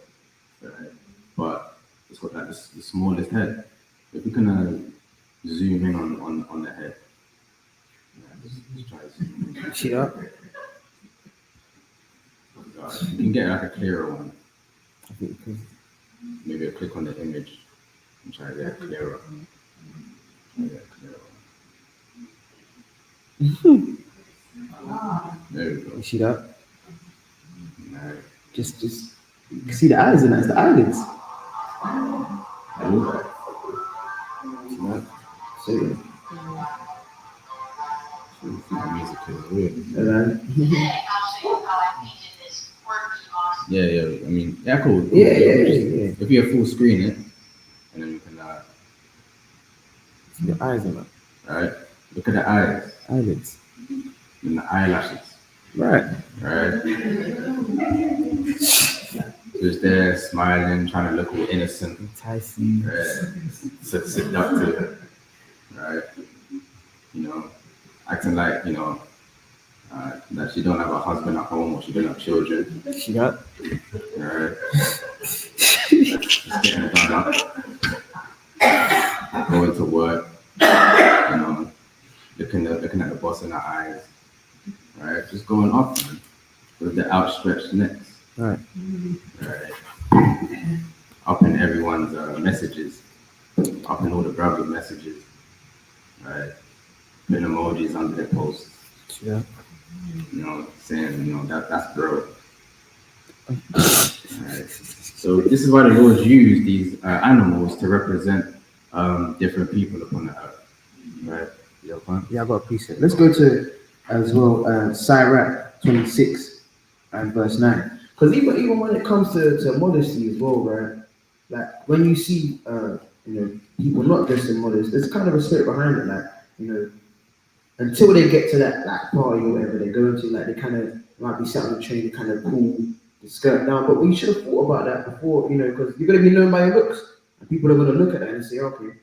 Right? But it's got the smallest head. If we can zoom in on the head. Just try to zoom in. See that? You can get a clearer one. I think because Maybe I'll click on the image and try to get it clearer. There we go. You see that? Right. Just you can see the eyes, and that's the eyelids. See that? So The music is weird. Yeah. I mean, yeah, cool. Yeah. If you have full screen it, and then you can see the eyes on that. Right. Look at the eyes. Eyelids. And the eyelashes. Right. Just there, smiling, trying to look all innocent, enticing, seductive, right? Acting like that she don't have a husband at home or she don't have children. She got. Right. Just getting it done up. Going to work. Looking at the boss in the eyes. Right. Just going up with the outstretched necks. Right. Up in everyone's messages, up in all the brother messages, right? Putting emojis under their posts. Yeah. Saying, that's bro. Right. So this is why the Lord used these animals to represent different people upon the earth. Right? Yeah, I got a precept. Let's go to as well Sirach 26 and verse 9. Because even when it comes to modesty as well, right? Like when you see people not dressing modest, there's kind of a spirit behind it, like, until they get to that party or whatever they go to, like they kind of might be sat on the train, they kind of pull the skirt down. But we should have thought about that before, because you're gonna be known by your looks. And people are gonna look at that and say, okay,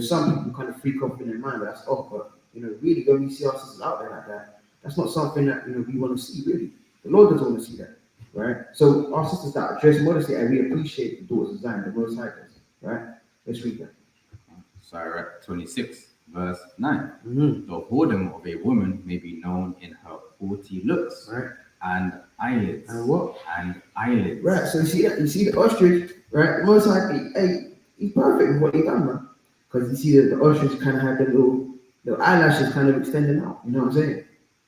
some people kind of freak off in their mind, but that's off. But really when we see our sisters out there like that, that's not something that we want to see, really. The Lord doesn't want to see that. Right, so our sisters that dress modestly, and we appreciate the daughters of Zion, the Most High does. Right, let's read that. Sirach 26, verse 9. The whoredom of a woman may be known in her haughty looks, right, and eyelids. And what? And eyelids. Right. So you see that? You see the ostrich, right? The Most High, he's perfect with what he done, man. Because you see that the ostrich kind of had the little eyelashes kind of extending out. You know what I'm saying?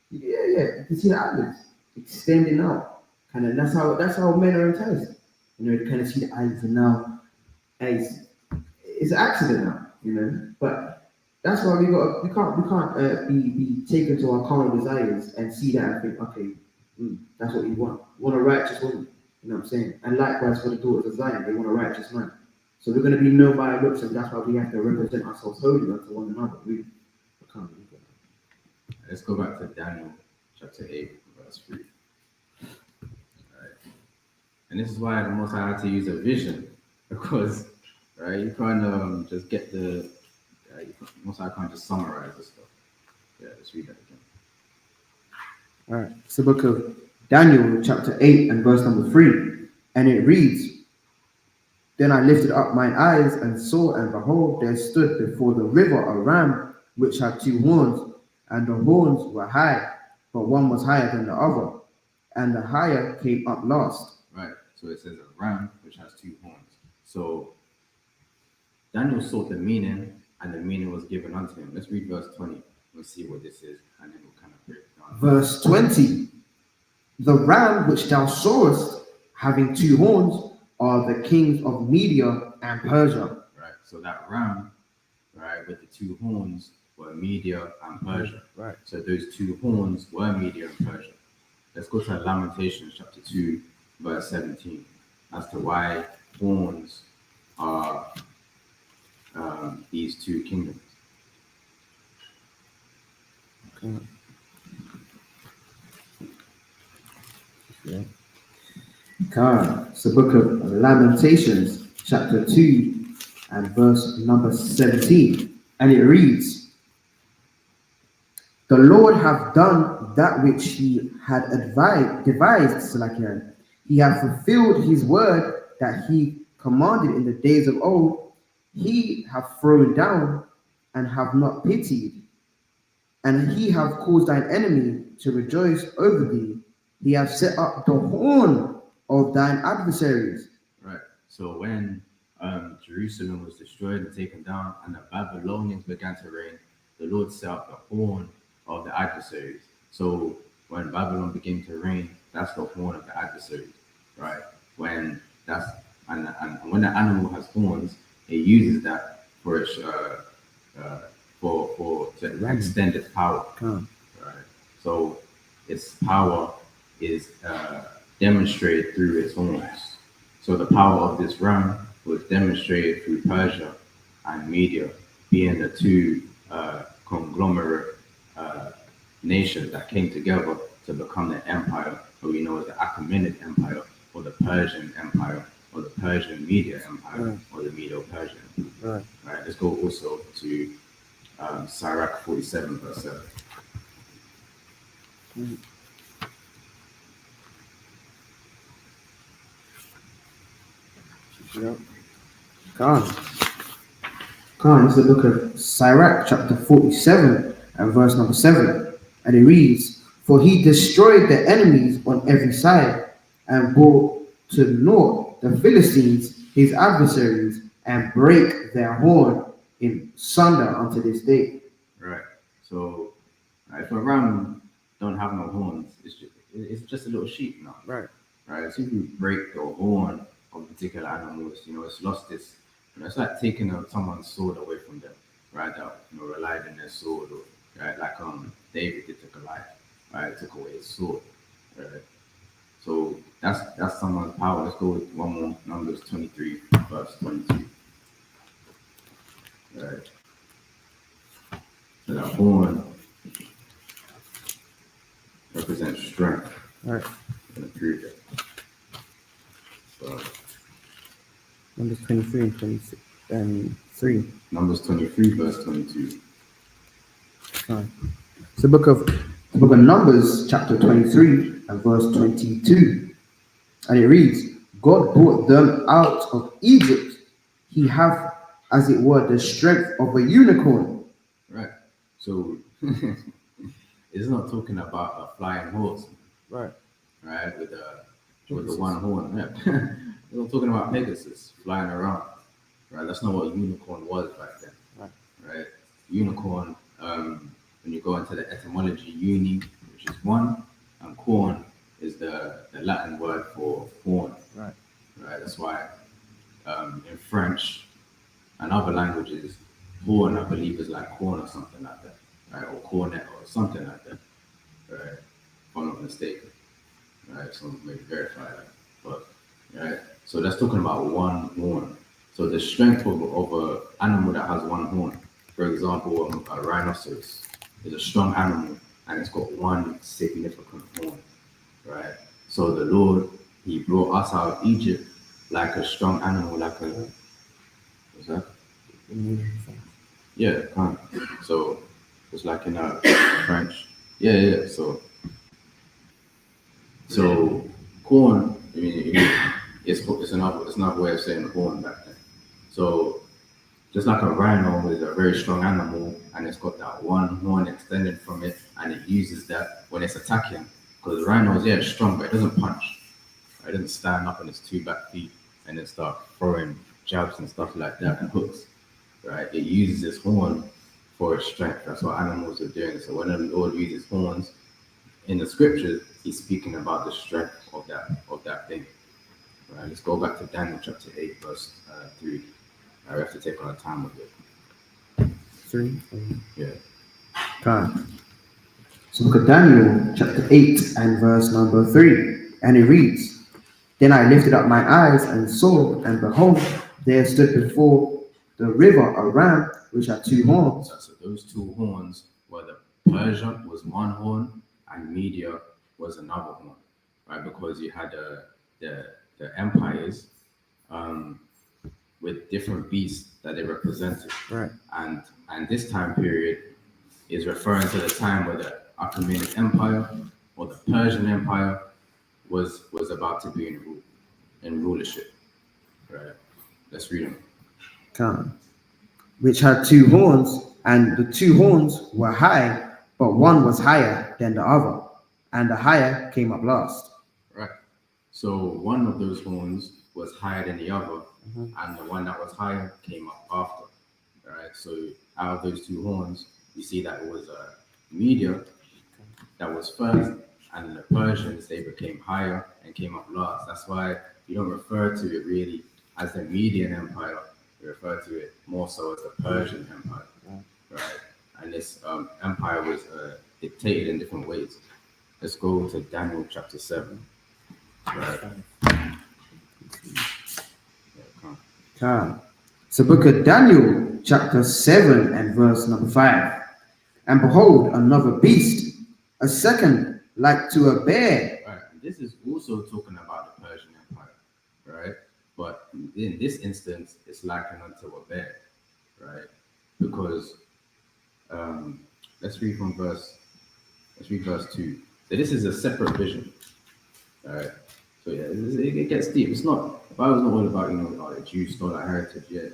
Yeah. You can see the eyelids extending out. Kind of that's how men are enticed. You kind of see the eyes, and now it's an accident now. But that's why we can't be taken to our carnal desires and see that and think, okay, that's what we want. We want a righteous woman. You know what I'm saying? And likewise for the daughters of Zion, they want a righteous man. So we're going to be known by our looks, and that's why we have to represent ourselves holy unto one another. We can't do that. Let's go back to Daniel chapter 8, verse 3. And this is why the Most High had to use a vision, because, right, you can't just get the Most High can't just summarize the stuff. Yeah, let's read that again. All right, it's the book of Daniel, chapter 8 and verse number 3. And it reads, Then I lifted up mine eyes and saw, and behold, there stood before the river a ram which had two horns, and the horns were high, but one was higher than the other, and the higher came up last. Right. So it says a ram which has two horns. So Daniel sought the meaning, and the meaning was given unto him. Let's read verse 20. Let's see what this is, and then we'll kind of break it down. Verse 20, The ram which thou sawest, having two horns, are the kings of Media and Persia. Right. So that ram, right, with the two horns were Media and Persia. Right. So those two horns were Media and Persia. Let's go to Lamentations chapter 2, verse 17, as to why horns are these two kingdoms. Okay. Yeah. It's the book of Lamentations, chapter 2, and verse number 17. And it reads, The Lord hath done that which he had devised, Salakian. He hath fulfilled his word that he commanded in the days of old. He hath thrown down and have not pitied. And he hath caused thine enemy to rejoice over thee. He hath set up the horn of thine adversaries. Right. So when Jerusalem was destroyed and taken down, and the Babylonians began to reign, the Lord set up the horn of the adversaries. So when Babylon began to reign, that's the horn of the adversaries, right? When that's and when the animal has horns, it uses that for its to extend its power, right? So its power is demonstrated through its horns. So the power of this ram was demonstrated through Persia and Media, being the two conglomerate nations that came together to become the empire, what we know as the Achaemenid Empire, or the Persian Empire, or the Persian Media Empire, or the Medo-Persian. Right. Let's go also to Sirach 47, verse 7. Yep. This is the book of Sirach, chapter 47, and verse number 7. And it reads, For he destroyed the enemies on every side, and brought to naught the Philistines, his adversaries, and break their horn in sunder unto this day. Right. So if a ram don't have no horns, it's just a little sheep now. Right. Right. So if you break the horn of particular animals, it's lost its. It's like taking someone's sword away from them, right? That relied on their sword, or right, like David did to Goliath, right? Took away his sword, right? So that's someone's power. Let's go with one more. Numbers 23, verse 22. Right. So that horn represents strength. Right. I'm gonna prove it. So Numbers 23 and 26 and 3. Numbers 23, verse 22. It's the book of Numbers, chapter 23 and verse 22. And it reads, God brought them out of Egypt. He hath, as it were, the strength of a unicorn. Right. So it's not talking about a flying horse. Right. Right, with the one horn. Yeah. We're not talking about Pegasus flying around. Right. That's not what unicorn was back then. Right. Unicorn, when you go into the etymology, uni, which is one, and corn is the Latin word for horn. Right. That's why in French and other languages, horn, I believe, is like corn or something like that. Right. Or cornet or something like that. Right. If I'm not mistaken. Right. So maybe verify that. But right. So that's talking about one horn. So the strength of an animal that has one horn, for example, a rhinoceros is a strong animal and it's got one significant horn, right? So the Lord, he brought us out of Egypt like a strong animal, like a, what's that? Yeah, kind of. So it's like in French. Yeah. So corn, I mean, it's another way of saying horn back then. So just like a rhino is a very strong animal and it's got that one horn extended from it and it uses that when it's attacking. Because rhinos, yeah, it's strong, but it doesn't punch. It doesn't stand up on its two back feet and then start throwing jabs and stuff like that and hooks. Right? It uses its horn for its strength. That's what animals are doing. So when the Lord uses horns in the scriptures, he's speaking about the strength of that thing. Right? Let's go back to Daniel chapter 8, verse 3. I have to take our time with it. 3. Yeah. Okay. So look at Daniel chapter 8 and verse number 3. And it reads, Then I lifted up my eyes and saw, and behold, there stood before the river a ram which had 2 horns. So those 2 horns were the Persia was one horn and Media was another horn, right? Because you had the empires with different beasts that they represented. Right. And this time period is referring to the time where the Achaemenid Empire or the Persian Empire was about to be in rulership. Right. Let's read them. Okay. Which had 2 horns, and the 2 horns were high, but one was higher than the other, and the higher came up last. Right. So one of those horns was higher than the other, and the one that was higher came up after. Right. So out of those 2 horns, you see that it was a Media that was first, and the Persians, they became higher and came up last. That's why you don't refer to it really as the Median Empire. You refer to it more so as the Persian Empire, right? And this empire was dictated in different ways. Let's go to Daniel chapter 7. Right. Okay. So book of Daniel chapter 7 and verse number 5. And behold, another beast, a second like to a bear. Right. And this is also talking about the Persian Empire, right? But in this instance, it's likened unto a bear, right? Because let's read verse 2. So this is a separate vision, right? So yeah, it gets deep. It's not, the Bible's not all about, the Jews stole our heritage. Yeah,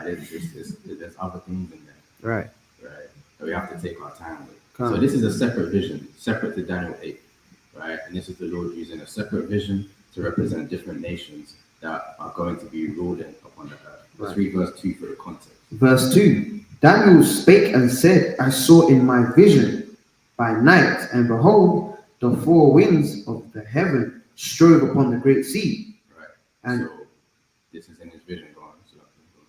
there's other things in there. Right. Right. So we have to take our time with. So this is a separate vision, separate to Daniel 8, right? And this is the Lord using a separate vision to represent different nations that are going to be ruling upon the earth. Let's read verse 2 for the context. Verse 2. Daniel spake and said, I saw in my vision by night, and behold, the 4 winds of the heaven strove upon the great sea. Right. And so this is in his vision. Go on.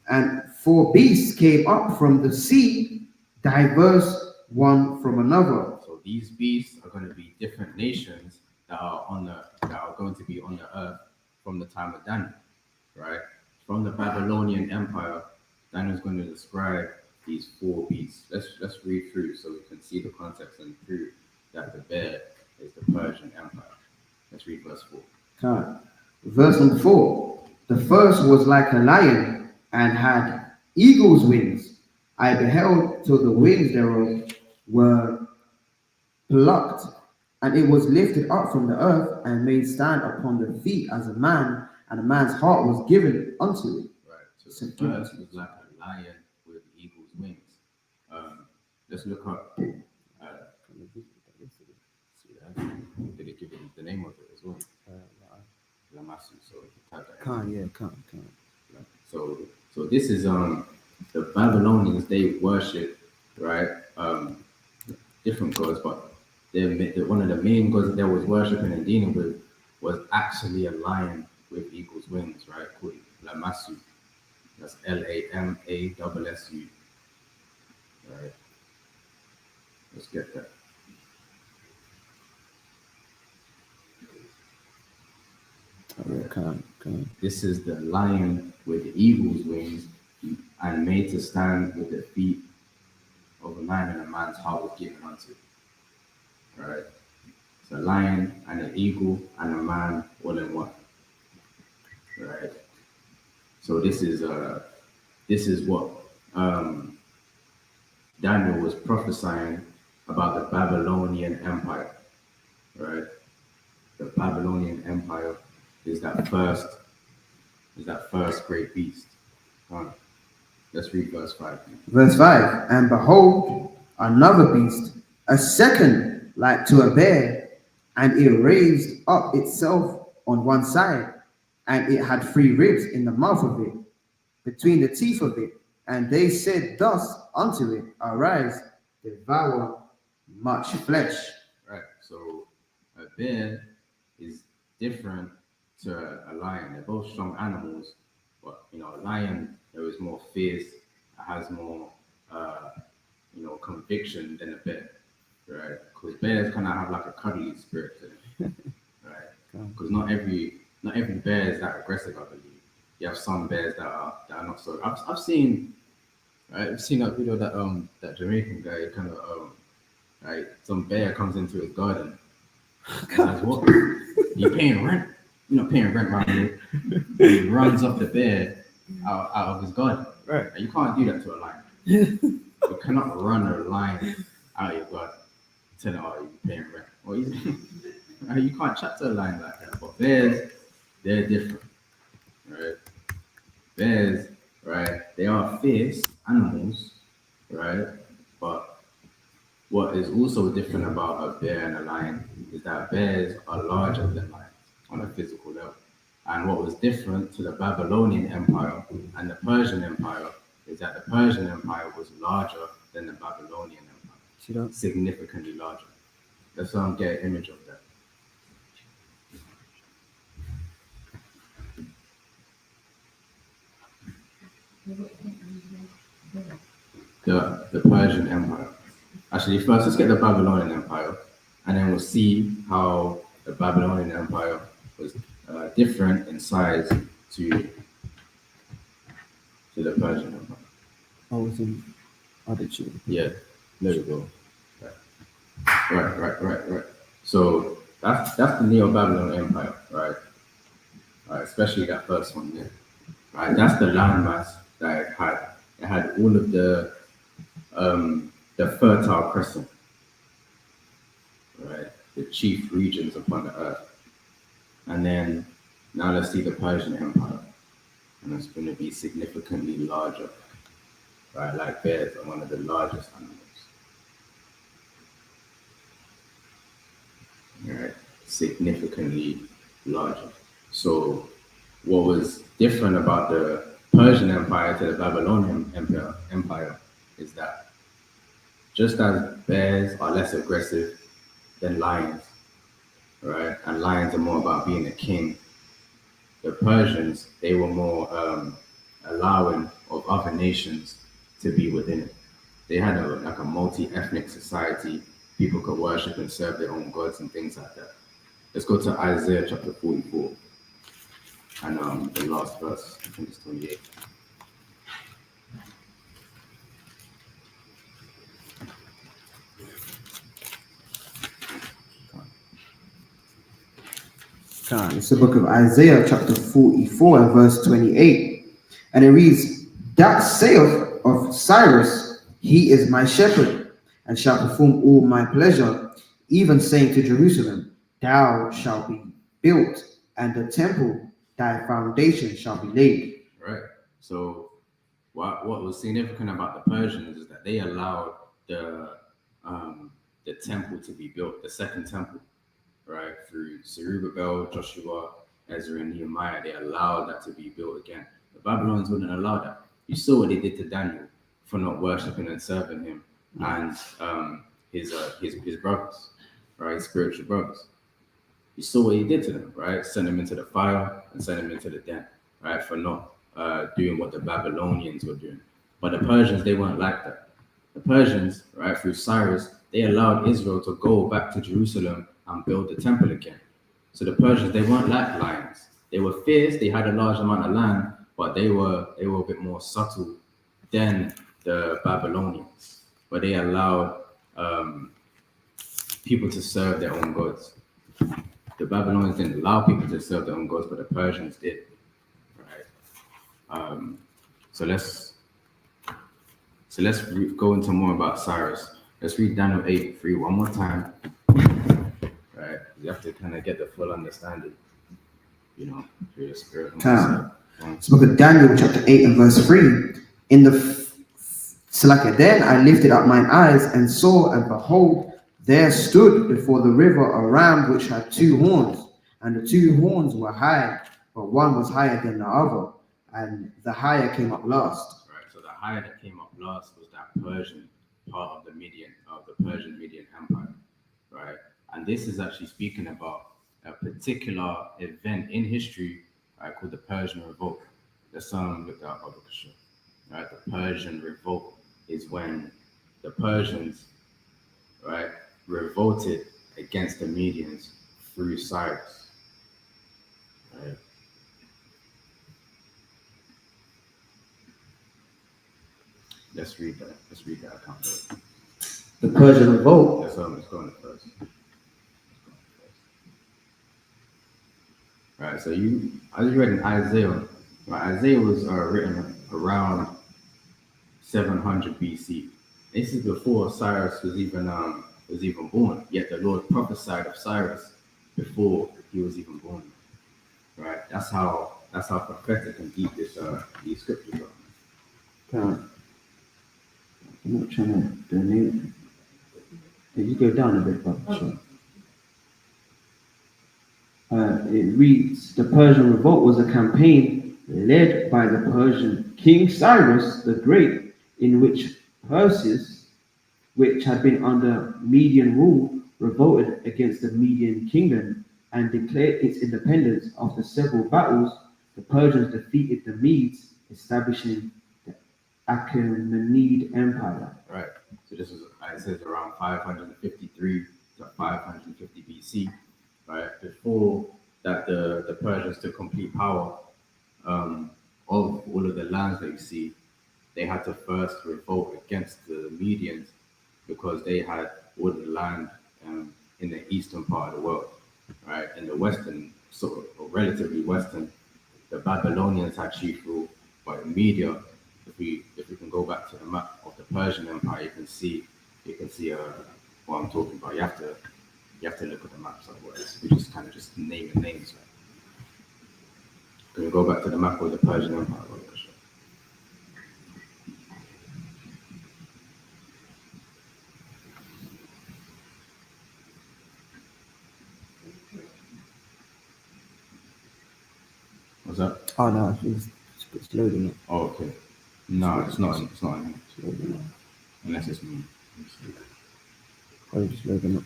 And 4 beasts came up from the sea, diverse one from another. So these beasts are going to be different nations that are going to be on the earth from the time of Daniel, right? From the Babylonian Empire, Daniel's going to describe these 4 beasts. Let's read through so we can see the context and prove that the bear is the Persian Empire. Let's read verse 4. Okay. Verse number 4. The first was like a lion and had eagle's wings. I beheld till the wings thereof were plucked, and it was lifted up from the earth and made stand upon the feet as a man, and a man's heart was given unto it. Right. So the first was like a lion with eagle's wings. Let's look up. See that? Did it give it the name of it as well? Lamasu. So if you type that. Khan. So this is the Babylonians. They worship, right, different gods, but one of the main gods that they was worshiping and dealing with was actually a lion with eagle's wings, right, called Lamasu. That's Lamassu. Right. Let's get that. This is the lion with the eagle's wings and made to stand with the feet of a man, and a man's heart was given unto it. Right? It's a lion and an eagle and a man all in one. Right? So this is what Daniel was prophesying about the Babylonian Empire. Right? The Babylonian Empire is that first great beast. Let's read verse 5. Verse 5, and behold, another beast, a second like to a bear, and it raised up itself on one side, and it had 3 ribs in the mouth of it, between the teeth of it. And they said thus unto it, arise, devour much flesh. Right. So a bear is different to a lion. They're both strong animals, but a lion is more fierce, it has more conviction than a bear, right? Because bears kind of have like a cuddly spirit to them, right? Because not every bear is that aggressive, I believe. You have some bears that are not so. I've seen that video that Jamaican guy kind of right, some bear comes into his garden and says, "What? You paying rent? You're not paying rent right here." He runs up the bear out of his garden. Right. And you can't do that to a lion. You cannot run a lion out of your garden, tell him, "Oh, you're paying rent." Well, you can't chat to a lion like that. But bears, they're different, right? Bears, right? They are fierce animals, right? But what is also different about a bear and a lion is that bears are larger than lions on a physical level. And what was different to the Babylonian Empire and the Persian Empire is that the Persian Empire was larger than the Babylonian Empire. Significantly larger. Let's get an image of that. The Persian Empire. Actually, first let's get the Babylonian Empire, and then we'll see how the Babylonian Empire was different in size to the Persian Empire. Oh, it's in attitude. Yeah, there we go. Right. So that's the Neo-Babylonian Empire, right? Especially that first one there. Right, that's the landmass that it had. It had all of the Fertile Crescent, right? The chief regions upon the earth. And then now let's see the Persian Empire, and it's going to be significantly larger, right? Like bears are one of the largest animals. Right, significantly larger. So what was different about the Persian Empire to the Babylonian Empire is that just as bears are less aggressive than lions, right? And lions are more about being a king. The Persians, they were more allowing of other nations to be within it. They had a multi-ethnic society. People could worship and serve their own gods and things like that. Let's go to Isaiah chapter 44 and the last verse, I think it's 28. It's the book of Isaiah chapter 44 and verse 28. And it reads, that saith of Cyrus, he is my shepherd, and shall perform all my pleasure, even saying to Jerusalem, thou shalt be built, and the temple, thy foundation shall be laid. Right. So what was significant about the Persians is that they allowed the temple to be built, the second temple, right? Through Zerubbabel, Joshua, Ezra, and Nehemiah, they allowed that to be built again. The Babylonians wouldn't allow that. You saw what they did to Daniel for not worshiping and serving him and his brothers, right? Spiritual brothers. You saw what he did to them, right? Send them into the fire and send them into the den, right? For not doing what the Babylonians were doing. But the Persians, they weren't like that. The Persians, right, through Cyrus, they allowed Israel to go back to Jerusalem and build the temple again. So the Persians, they weren't like lions. They were fierce, they had a large amount of land, but they were a bit more subtle than the Babylonians. But they allowed people to serve their own gods. The Babylonians didn't allow people to serve their own gods, but the Persians did. Right? So let's go into more about Cyrus. Let's read Daniel 8:3 one more time. Right? You have to kind of get the full understanding. through the Spirit. It's the book of Daniel, chapter 8 and verse 3. In the then I lifted up mine eyes and saw, and behold, there stood before the river a ram which had 2 horns, and the 2 horns were high, but one was higher than the other, and the higher came up last. Right. So the higher that came up last was that Persian part of the Persian Median Empire, right? And this is actually speaking about a particular event in history, right, called the Persian Revolt. Let's look that up, right? The Persian Revolt is when the Persians, right, revolted against the Medians through Cyrus, right? Let's read that account. The Persian Revolt. Let's go on first. Right, so I just read in Isaiah. Right, Isaiah was written around 700 BC. This is before Cyrus was even born. Yet the Lord prophesied of Cyrus before he was even born. Right, that's how prophetic and deep these scriptures are. I'm not trying to donate. Did you go down a bit, but sure. It reads, the Persian Revolt was a campaign led by the Persian King Cyrus the Great, in which Perseus, which had been under Median rule, revolted against the Median kingdom and declared its independence. After several battles, the Persians defeated the Medes, establishing the Achaemenid Empire. Right. So this is, it says, around 553 to 550 BC. Right. Before that, the Persians took complete power of all of the lands that you see. They had to first revolt against the Medians because they had all the land in the eastern part of the world. Right. In the western, sort of, or relatively western, the Babylonians had chief rule, but in Media, if we can go back to the map of the Persian Empire, you can see what I'm talking about. You have to look at the maps otherwise. We just kind of just naming names. Right? Can you go back to the map of the Persian Empire? What's that? Oh no, it's loading it. Oh, okay. No, it's not. It's not. It's loading up. Unless it's me. Oh, it's loading up.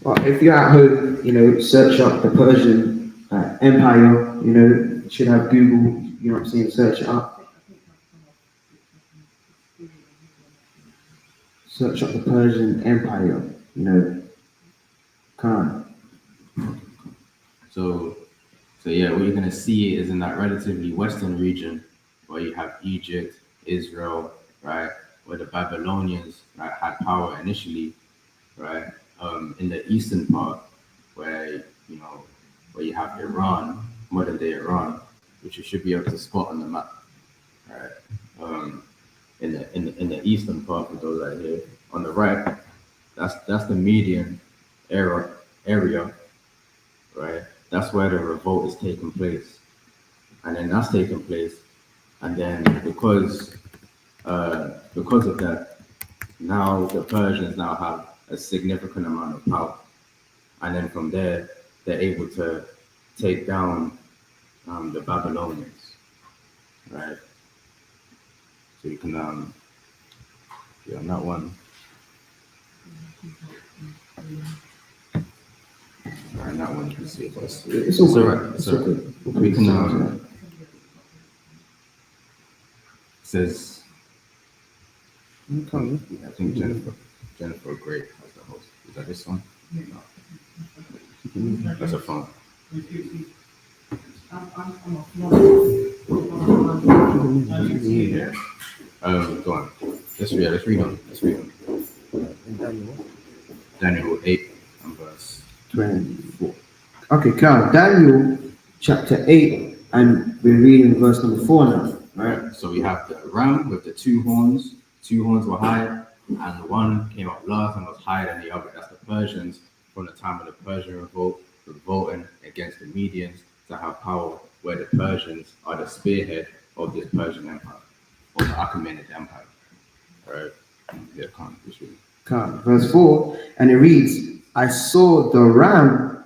Well, if you're at home, search up the Persian Empire. You should have Google. You know what I'm saying? Search it up. Search up the Persian Empire. Come on. So yeah, what you're gonna see is in that relatively western region where you have Egypt, Israel, right, where the Babylonians, right, had power initially, right. In the eastern part, where you have Iran, modern day Iran, which you should be able to spot on the map, right. In the eastern part, for those right here, on the right, that's the Median area, right. That's where the revolt is taking place, and then that's taking place, and then because of that, now the Persians now have a significant amount of power, and then from there they're able to take down the Babylonians, right? So you can on that one. And that one you can see it's all right. It's all right. We can it says I think Jennifer Gray has the host. Is that this one? No. That's a phone. Yeah. Go on. Let's read on. Daniel 8 and verse 24. Okay, Carl. Daniel chapter 8 and We're reading verse number 4 now, right? Right. So we have the ram with the two horns. Two horns were higher, and one came up last and was higher than the other. That's the Persians from the time of the Persian revolt, revolting against the Medians to have power, where the Persians are the spearhead of this Persian empire, or the Achaemenid empire. All right. Yeah, can't just read. Verse 4, and it reads, I saw the ram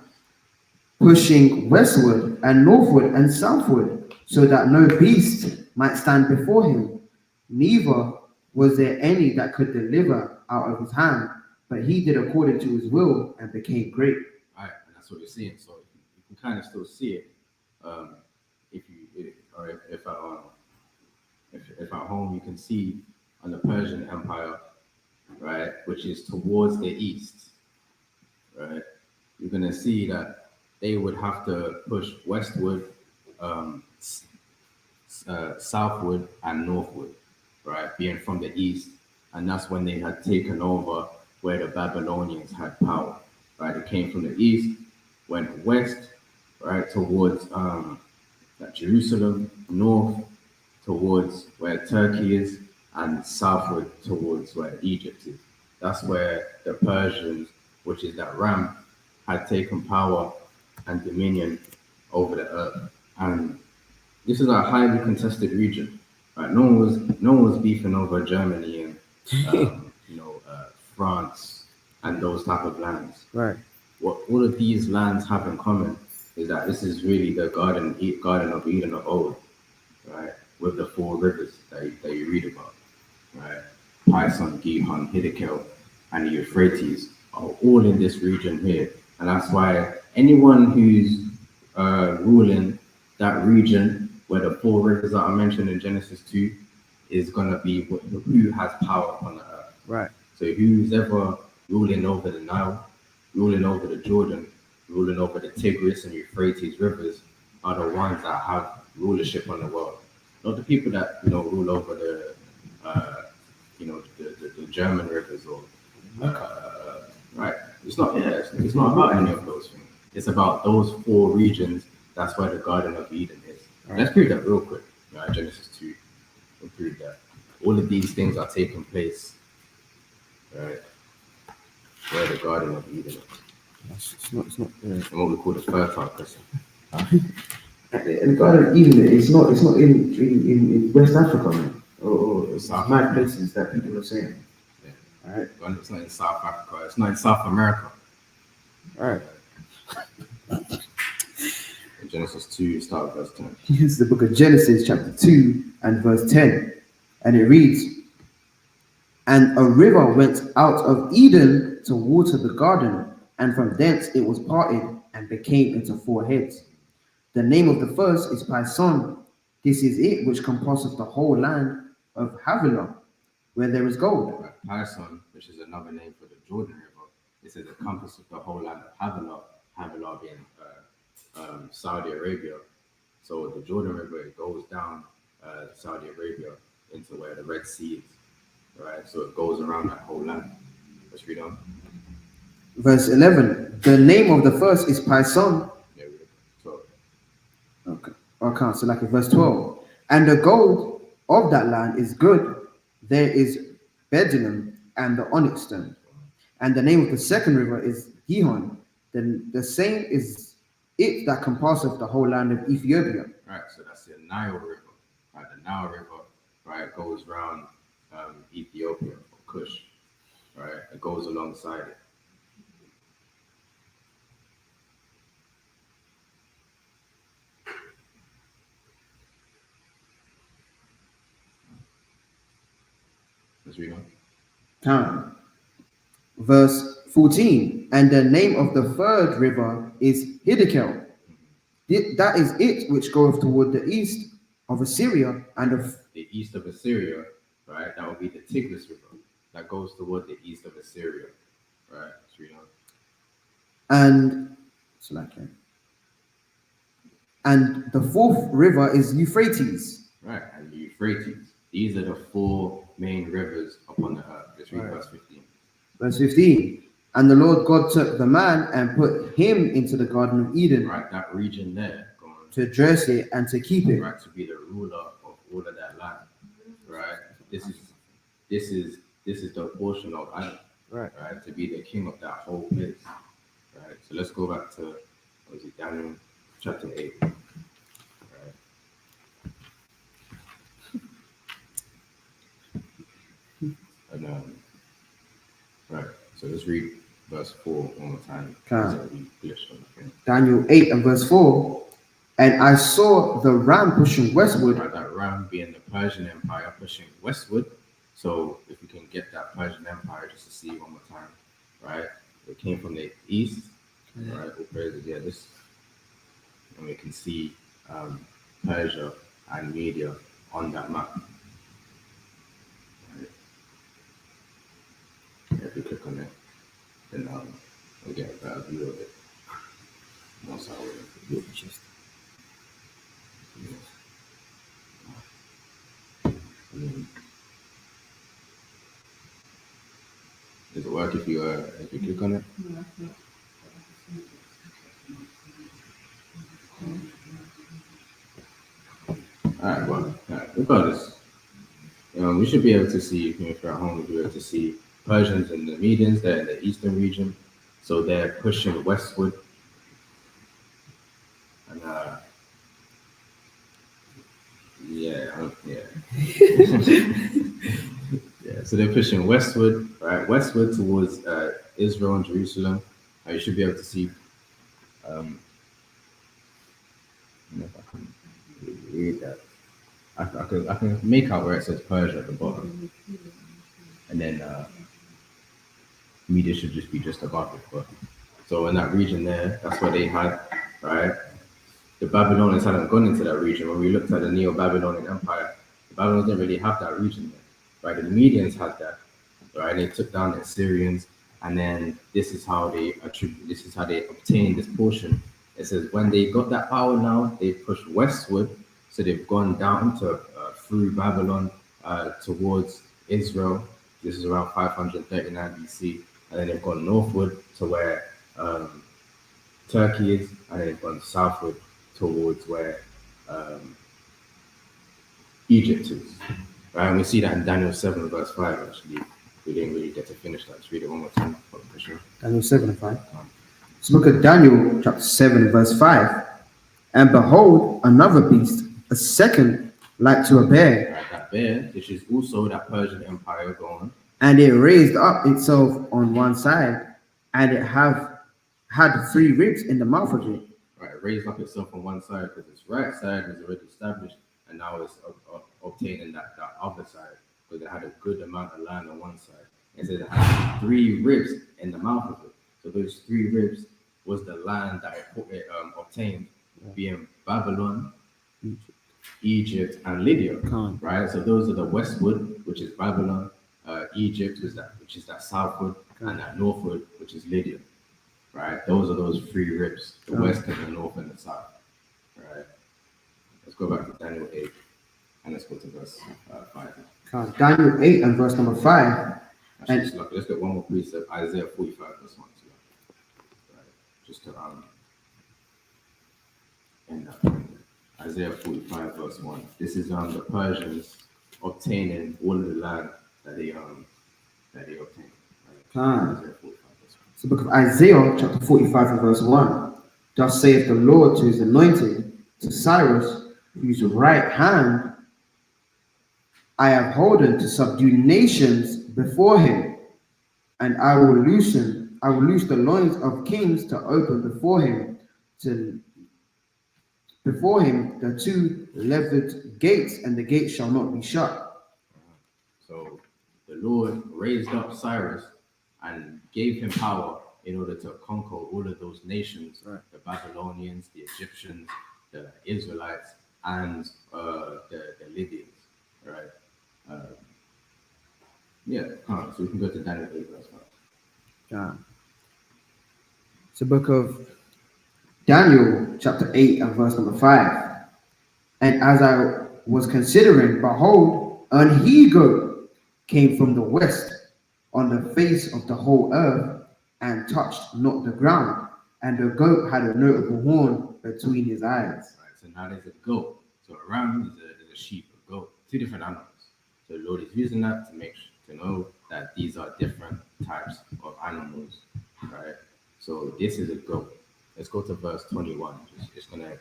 pushing westward and northward and southward, so that no beast might stand before him. Neither was there any that could deliver out of his hand, but he did according to his will and became great. All right, and that's what you're seeing. So you can kind of still see it. If at home you can see on the Persian Empire, right, which is towards the east, right, you're gonna see that they would have to push westward, southward, and northward, right, being from the east, and that's when they had taken over where the Babylonians had power, right? It came from the east, went west, right, towards Jerusalem, north towards where Turkey is, and southward towards where Egypt is. That's where the Persians, which is that ram, had taken power and dominion over the earth. And this is a highly contested region, right? No one was beefing over Germany and France and those type of lands. Right. What all of these lands have in common is that this is really the Garden of Eden of old, right? With the four rivers that you read about, right? Pison, Gihon, Hiddekel, and the Euphrates are all in this region here. And that's why anyone who's ruling that region where the four rivers that are mentioned in Genesis 2 is going to be who has power on the earth. Right. So who's ever ruling over the Nile, ruling over the Jordan, ruling over the Tigris and Euphrates rivers are the ones that have rulership on the world. Not the people that rule over the German rivers or right. It's not about any of those things. It's about those four regions. That's where the Garden of Eden is. Right. Let's prove that real quick. Right? Genesis 2. We'll prove that all of these things are taking place, right, where the Garden of Eden is. It's not. And what we call the fertile crescent. The Garden of Eden is not in West Africa, man. It's mad places that people are saying. Yeah. All right. Well, it's not in South Africa. It's not in South America. All right. In Genesis 2, start with verse 10. Here's the book of Genesis, chapter 2 and verse 10. And it reads, and a river went out of Eden to water the garden, and from thence it was parted and became into four heads. The name of the first is Pison. This is it which compasseth the whole land of Havilah, where there is gold. Pison, which is another name for the Jordan River, it says it compasseth the whole land of Havilah, Havilah being Saudi Arabia. So the Jordan River, it goes down Saudi Arabia into where the Red Sea is, right? So it goes around that whole land. Let's read on. Verse 11, the name of the first is Pison. Yeah, 12. Okay, so like in verse 12. And the gold of that land is good. There is Bedilim and the onyx stone. And the name of the second river is Gihon. Then the same is it that compasseth the whole land of Ethiopia. Right, so that's the Nile River. Right, the Nile River, right, goes around Ethiopia or Kush. Right, it goes alongside it. Let's read on. Time. Verse 14. And the name of the third river is Hiddekel. That is it which goeth toward the east of Assyria and of the east of Assyria, right? That would be the Tigris River. That goes toward the east of Assyria. Right. Let's read on. And the fourth river is Euphrates. Right, and the Euphrates. These are the four main rivers upon the earth. Let's read verse 15. Verse 15. And the Lord God took the man and put him into the Garden of Eden. Right, that region there. Go on, to dress it, and to keep it. Right, to be the ruler of all of that land. Right. This is the portion of Adam. Right. Right, to be the king of that whole place. Right. So let's go back to Daniel chapter 8. Right. And right. So let's read verse 4 one more time. Daniel 8 and verse 4. And I saw the ram pushing westward. Right, that ram being the Persian Empire pushing westward. So if you can get that Persian Empire just to see one more time, right? It came from the east, right? Yeah, this, and we can see Persia and Media on that map. Right. If you click on it, then we'll get a better view of it. That's how we'll just. Does it work if you click on it? Alright, well, regardless, we should be able to see, if you're at home, we'll be able to see Persians and the Medians, they're in the eastern region, so they're pushing westward. And yeah. Yeah, so they're pushing westward, right? Westward towards Israel and Jerusalem. You should be able to see. I don't know if I can read that. I can make out where it says Persia at the bottom, and then Media should just be just above it. But so in that region there, that's where they had, right? The Babylonians hadn't gone into that region. When we looked at the Neo-Babylonian Empire, the Babylonians didn't really have that region there, right? The Medians had that, right? They took down the Assyrians, and then this is how they obtained this portion. It says when they got that power now, they pushed westward, so they've gone down to through Babylon towards Israel. This is around 539 BC, and then they've gone northward to where Turkey is, and then they've gone southward towards where Egypt is. Right, and we see that in Daniel 7 verse 5. Actually, we didn't really get to finish that. Let's read it one more time. Daniel 7 and 5. Let's look at Daniel chapter 7 verse 5. And behold, another beast, a second like to a bear. Right, that bear, which is also that Persian Empire gone. And it raised up itself on one side, and it had 3 ribs in the mouth of it. Right, raised up itself on one side because its right side was already established, and now it's obtaining that other side because it had a good amount of land on one side. It said it had 3 ribs in the mouth of it. So those 3 ribs was the land that it obtained, being Babylon, Egypt, and Lydia. Right, so those are the westward, which is Babylon, Egypt, which is that southward, and that northward, which is Lydia. Right, those are those 3 ribs, the west and the north and the south. Right, let's go back to Daniel 8 and let's go to verse 5. Daniel 8 and verse number 5. Actually, let's get one more precept, Isaiah 45 verse 1. Right, just to end up. Isaiah 45 verse 1. This is the Persians obtaining all of the land that they obtained. Right? Isaiah 45 verse 1. So book of Isaiah chapter 45 and verse 1. Thus saith the Lord to his anointed, to Cyrus, whose right hand I have holden to subdue nations before him, and I will loose the loins of kings to open before him the 2 levered gates, and the gates shall not be shut. So the Lord raised up Cyrus and gave him power in order to conquer all of those nations, right. The Babylonians, the Egyptians, the Israelites, and the Lydians, right? So we can go to Daniel 8 verse 5. So book of Daniel chapter 8 and verse number 5. And as I was considering, behold, an he-goat came from the west on the face of the whole earth, and touched not the ground, and the goat had a notable horn between his eyes. Right, So now there's a goat. So a ram is a sheep, a goat, two different animals. So the Lord is using that to know that these are different types of animals, right? So this is a goat. Let's go to verse 21. It's gonna,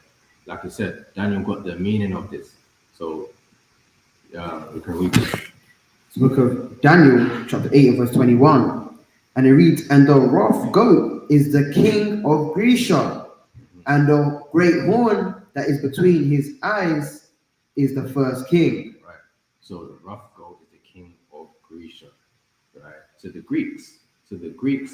like I said, Daniel got the meaning of this. So we can read it. It's the book of Daniel, chapter 8 and verse 21. And it reads, and the rough goat is the king of Grisha, and the great horn that is between his eyes is the first king. Right. So the rough goat is the king of Grisha, right? So the Greeks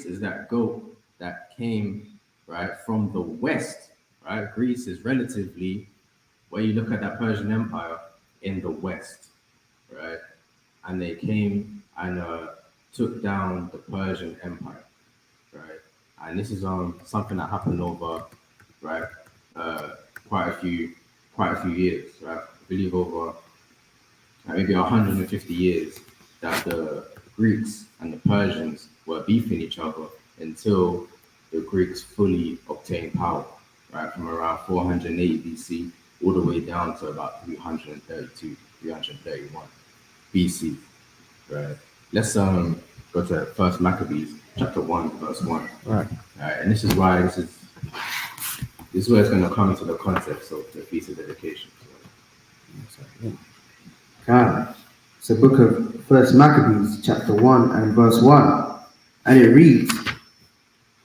is that goat that came, right, from the west, right? Greece is relatively, where you look at that Persian Empire, in the west, right? And they came and took down the Persian Empire, right? And this is something that happened over, right, quite a few years, right? I believe over maybe 150 years that the Greeks and the Persians were beefing each other until the Greeks fully obtained power, right? From around 480 BC all the way down to about 332, 331 BC, right? Let's go to First Maccabees, chapter 1, verse 1. Right. Right, and this is where it's going to come into the context of the Feast of Dedication. It's the book of First Maccabees, chapter 1 and verse 1. And it reads,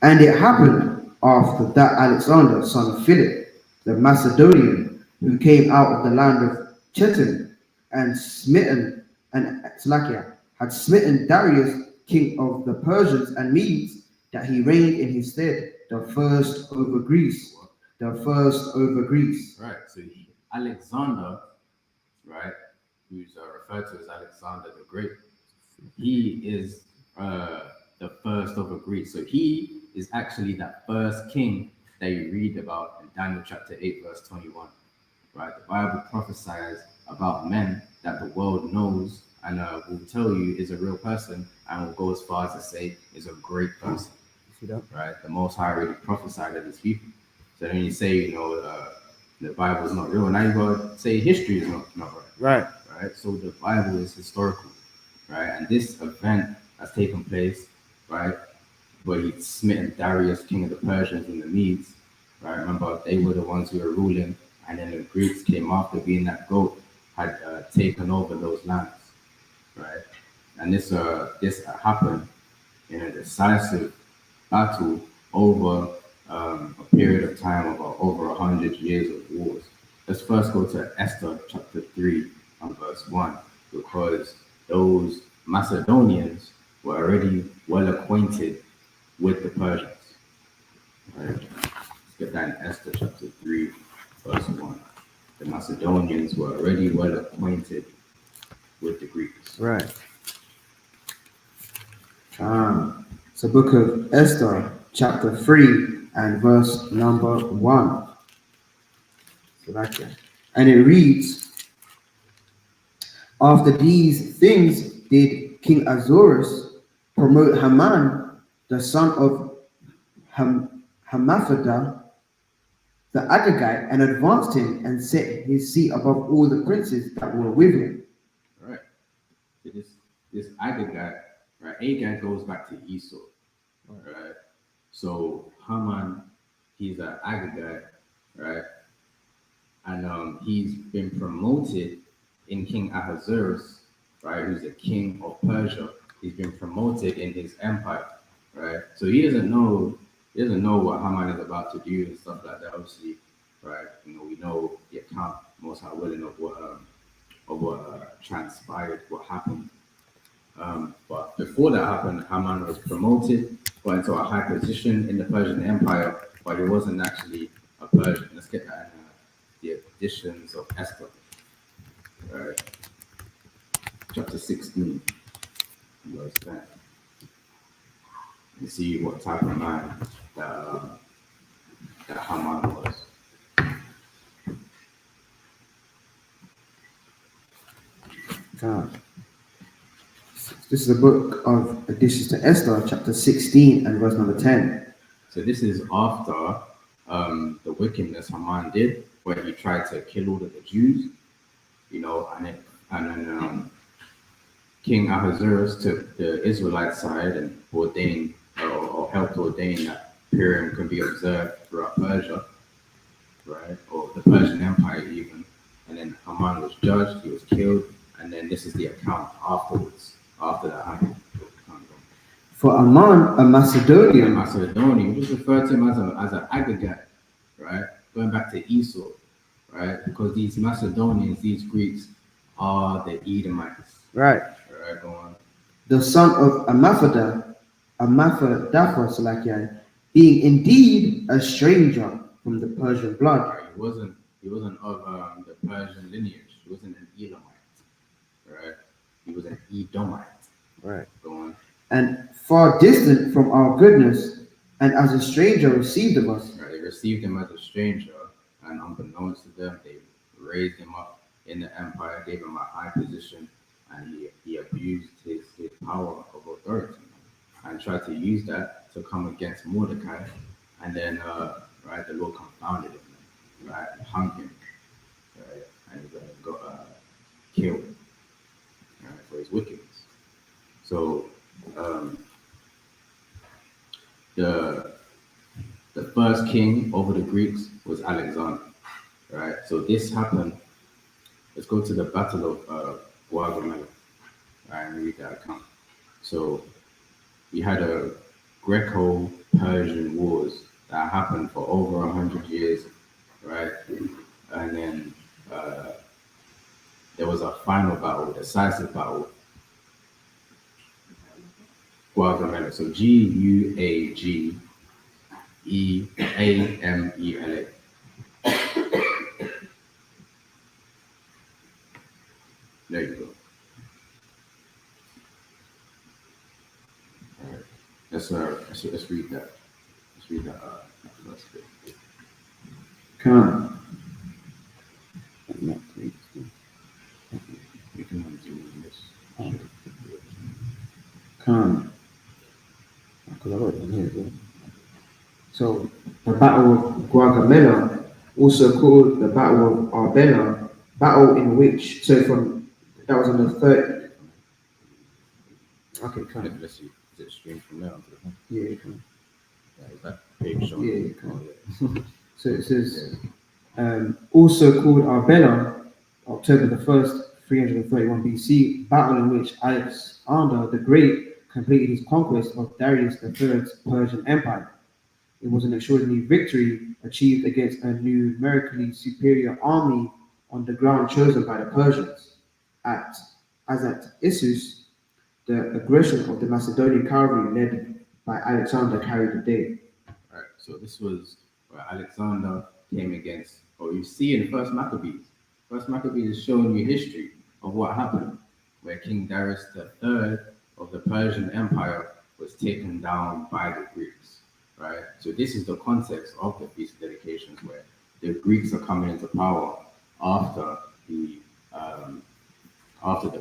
and it happened after that Alexander, son of Philip, the Macedonian, who came out of the land of Chetan and smitten, and Slakia, had smitten Darius, king of the Persians and Medes, that he reigned in his stead, the first over Greece. The first over Greece. Right, so Alexander, right, who's referred to as Alexander the Great, he is the first over Greece. So he is actually that first king that you read about in Daniel chapter 8, verse 21. Right, the Bible prophesies about men that the world knows and will tell you is a real person, and will go as far as to say is a great person. Right, the Most High already prophesied of these people. So then you say, the Bible is not real, and now you go say history is not right. Right. So the Bible is historical, right? And this event has taken place, right, where he smitten Darius, king of the Persians and the Medes, right? Remember, they were the ones who were ruling, and then the Greeks came after, being that goat had taken over those lands, right? And this happened in a decisive battle over a period of time of over 100 years of wars. Let's first go to Esther chapter 3 and verse 1, because those Macedonians were already well acquainted with the Persians. Right? Let's get that in Esther chapter 3, verse 1. The Macedonians were already well acquainted with the Greeks. Right. It's the book of Esther, chapter 3 and verse number 1. And it reads, after these things did King Ahasuerus promote Haman, the son of Hammedatha, the Agagite, and advanced him and set his seat above all the princes that were with him. Right. So this Agagite, right? Agag goes back to Esau, right? So Haman, he's an Agagite, right? And he's been promoted in King Ahasuerus, right? Who's the king of Persia. He's been promoted in his empire, right? So he doesn't know what Haman is about to do and stuff like that. Obviously, right? We know the account most high willing of what transpired, what happened. But before that happened, Haman was promoted, got into a high position in the Persian Empire, but he wasn't actually a Persian. Let's get that in the editions of Esther. Right. Chapter 16, verse 10. You see what type of man that Haman was. This is the book of Additions to Esther, chapter 16 and verse number 10. So this is after the wickedness Haman did, where he tried to kill all of the Jews, and then King Ahasuerus took the Israelite side and ordained or helped ordain that Purim can be observed throughout Persia, right, or the Persian Empire even. And then Haman was judged, he was killed, and then this is the account afterwards, after that happened. For Ammon, a Macedonian, Macedonian, we just refer to him as an aggregate, right? Going back to Esau, right? Because these Macedonians, these Greeks, are the Edomites. right? Right, go on. The son of Amminadab, being indeed a stranger from the Persian blood. Right, he wasn't of the Persian lineage. He wasn't an Edomite, right? He was an Edomite. Right. Go on. And far distant from our goodness, and as a stranger received of us. Right, they received him as a stranger, and unbeknownst to them, they raised him up in the empire, gave him a high position, and he abused his power of authority and tried to use that to come against Mordecai, and then right, the Lord confounded him, right, hung him, right, and he got killed, right, for his wickedness. So the first king over the Greeks was Alexander, right? So this happened. Let's go to the Battle of Guadalmela, right, and read that account. So we had a Greco-Persian wars that happened for over 100 years, right? And then there was a final battle, decisive battle, Guadalmela. So Guagamela. There you go. All right. Let's read that. Let's read that first bit. Come. We can undo this. Come. Because I wrote it in here as well. So the Battle of Guagamela, also called the Battle of Arbela, battle in which that was on the 30th. Okay, come. Let's see. Is it streamed from there? Yeah, come. Yeah, is that page showing? Yeah, come. So it says, also called Arbela, October the 1st, 331 BC, battle in which Alexander the Great completed his conquest of Darius III's Persian Empire. It was an extraordinary victory achieved against a numerically superior army on the ground chosen by the Persians. As at Issus, the aggression of the Macedonian cavalry led by Alexander carried the day. Right. So this was where Alexander came against, or you see in First Maccabees. First Maccabees is showing you history of what happened, where King Darius III of the Persian Empire was taken down by the Greeks. Right. So this is the context of the Feast of Dedications, where the Greeks are coming into power after the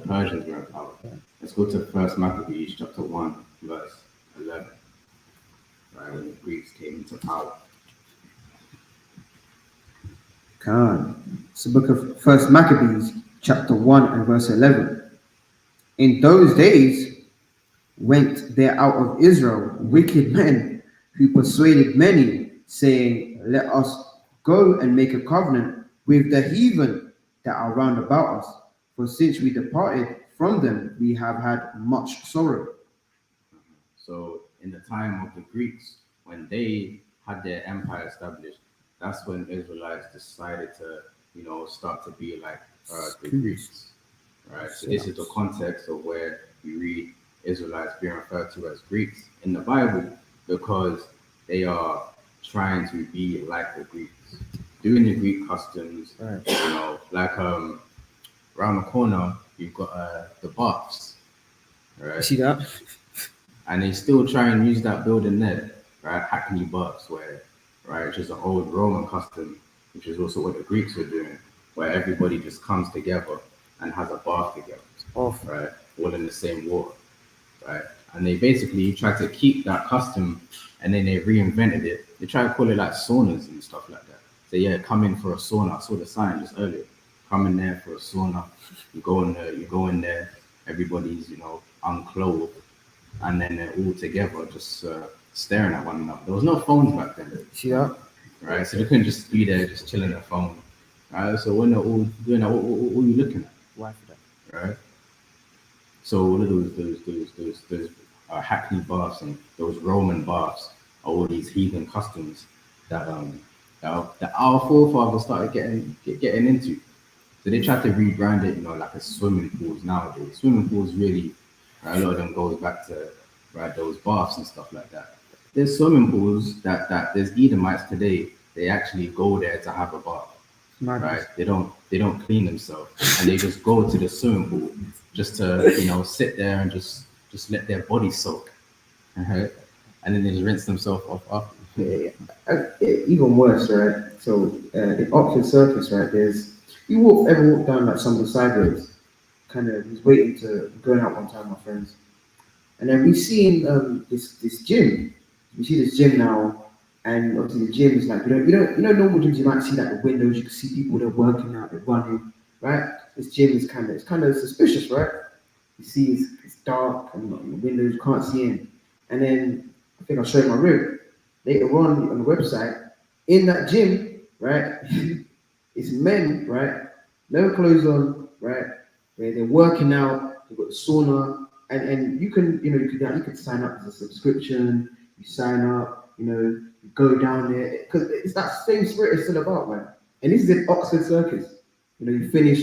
Persians were in power. Let's go to First Maccabees chapter 1, verse 11. Right, when the Greeks came into power. Khan. It's the book of First Maccabees, chapter 1 and verse 11. In those days went there out of Israel wicked men who persuaded many, saying, let us go and make a covenant with the heathen that are round about us. For since we departed from them, we have had much sorrow. So in the time of the Greeks, when they had their empire established, that's when Israelites decided to, start to be like the Greeks, right? So this is the context of where we read Israelites being referred to as Greeks in the Bible, because they are trying to be like the Greeks, doing the Greek customs, right. Like around the corner you've got the baths, right? You see that? And they still try and use that building there, right? Hackney baths, where, right, which is an old Roman custom, which is also what the Greeks were doing, where everybody just comes together and has a bath together, right? All in the same water, right? And they basically tried to keep that custom, and then they reinvented it. They try to call it like saunas and stuff like that, say, yeah, come in for a sauna. I saw the sign just earlier. Come in there for a sauna. You go in there. Everybody's, unclothed, and then they're all together, just staring at one another. There was no phones back then. Yeah. Right? So they couldn't just be there, just chilling their phone. Right? So when they're all doing that, what are you looking at? Why for that? Right? So all of those Hackney baths and those Roman baths are all these heathen customs that our forefathers started getting into. So they tried to rebrand it, like a swimming pools nowadays. Swimming pools really, right, a lot of them goes back to those baths and stuff like that. There's swimming pools that there's Edomites today. They actually go there to have a bath. Right? They don't clean themselves, and they just go to the swimming pool just to sit there and just let their body soak, right? And then they just rinse themselves off. Yeah. Even worse, right? So in Oxford Circus, right? Ever walk down like some of the side roads, kind of was waiting to going out one time, my friends, and then we seen this gym. We see this gym now. And obviously the gym is like, normal gyms, you might see like the windows, you can see people, they're working out, they're running, right? This gym is kind of suspicious, right? You see it's dark and the windows, you can't see in. And then I think I'll show you my room. Later on the website, in that gym, right? It's men, right? No clothes on, right? They're working out, they've got the sauna, and you can sign up as a subscription, you sign up, you go down there, because it's that same spirit it's still about, man. And this is in Oxford Circus. You finish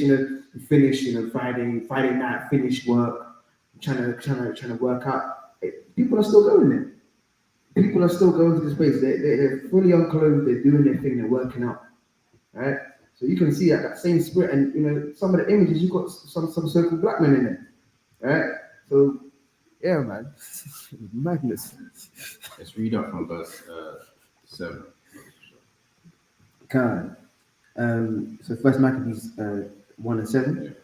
Friday night, finish work, trying to work out. People are still going there. People are still going to this place. They're fully unclothed. They're doing their thing. They're working out, right? So you can see that same spirit, and some of the images you've got some so-called black men in there, right? So yeah, man, madness. Let's read up from verse 7. God. So First Maccabees 1 and 7.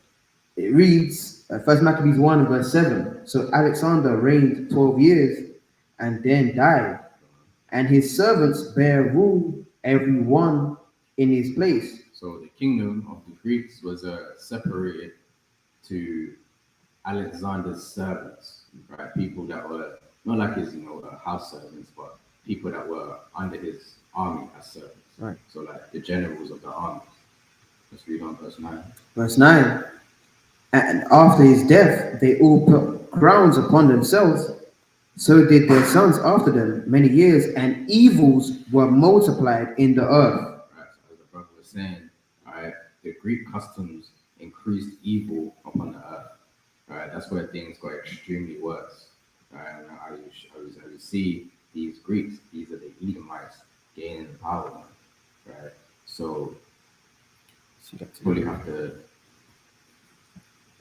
It reads, First Maccabees 1 and verse 7. So Alexander reigned 12 years and then died, and his servants bare rule every one in his place. So the kingdom of the Greeks was separated to Alexander's servants, right? People that were not like his, house servants, but people that were under his army as servants. Right. So like the generals of the armies. Let's read on verse 9. Verse 9. And after his death, they all put crowns upon themselves. So did their sons after them many years, and evils were multiplied in the earth. Right. So as the brother was saying, right, the Greek customs increased evil upon the earth. Right. That's where things got extremely worse. Right. And I see these Greeks, these are the Edomites gaining power. Right. So probably have to.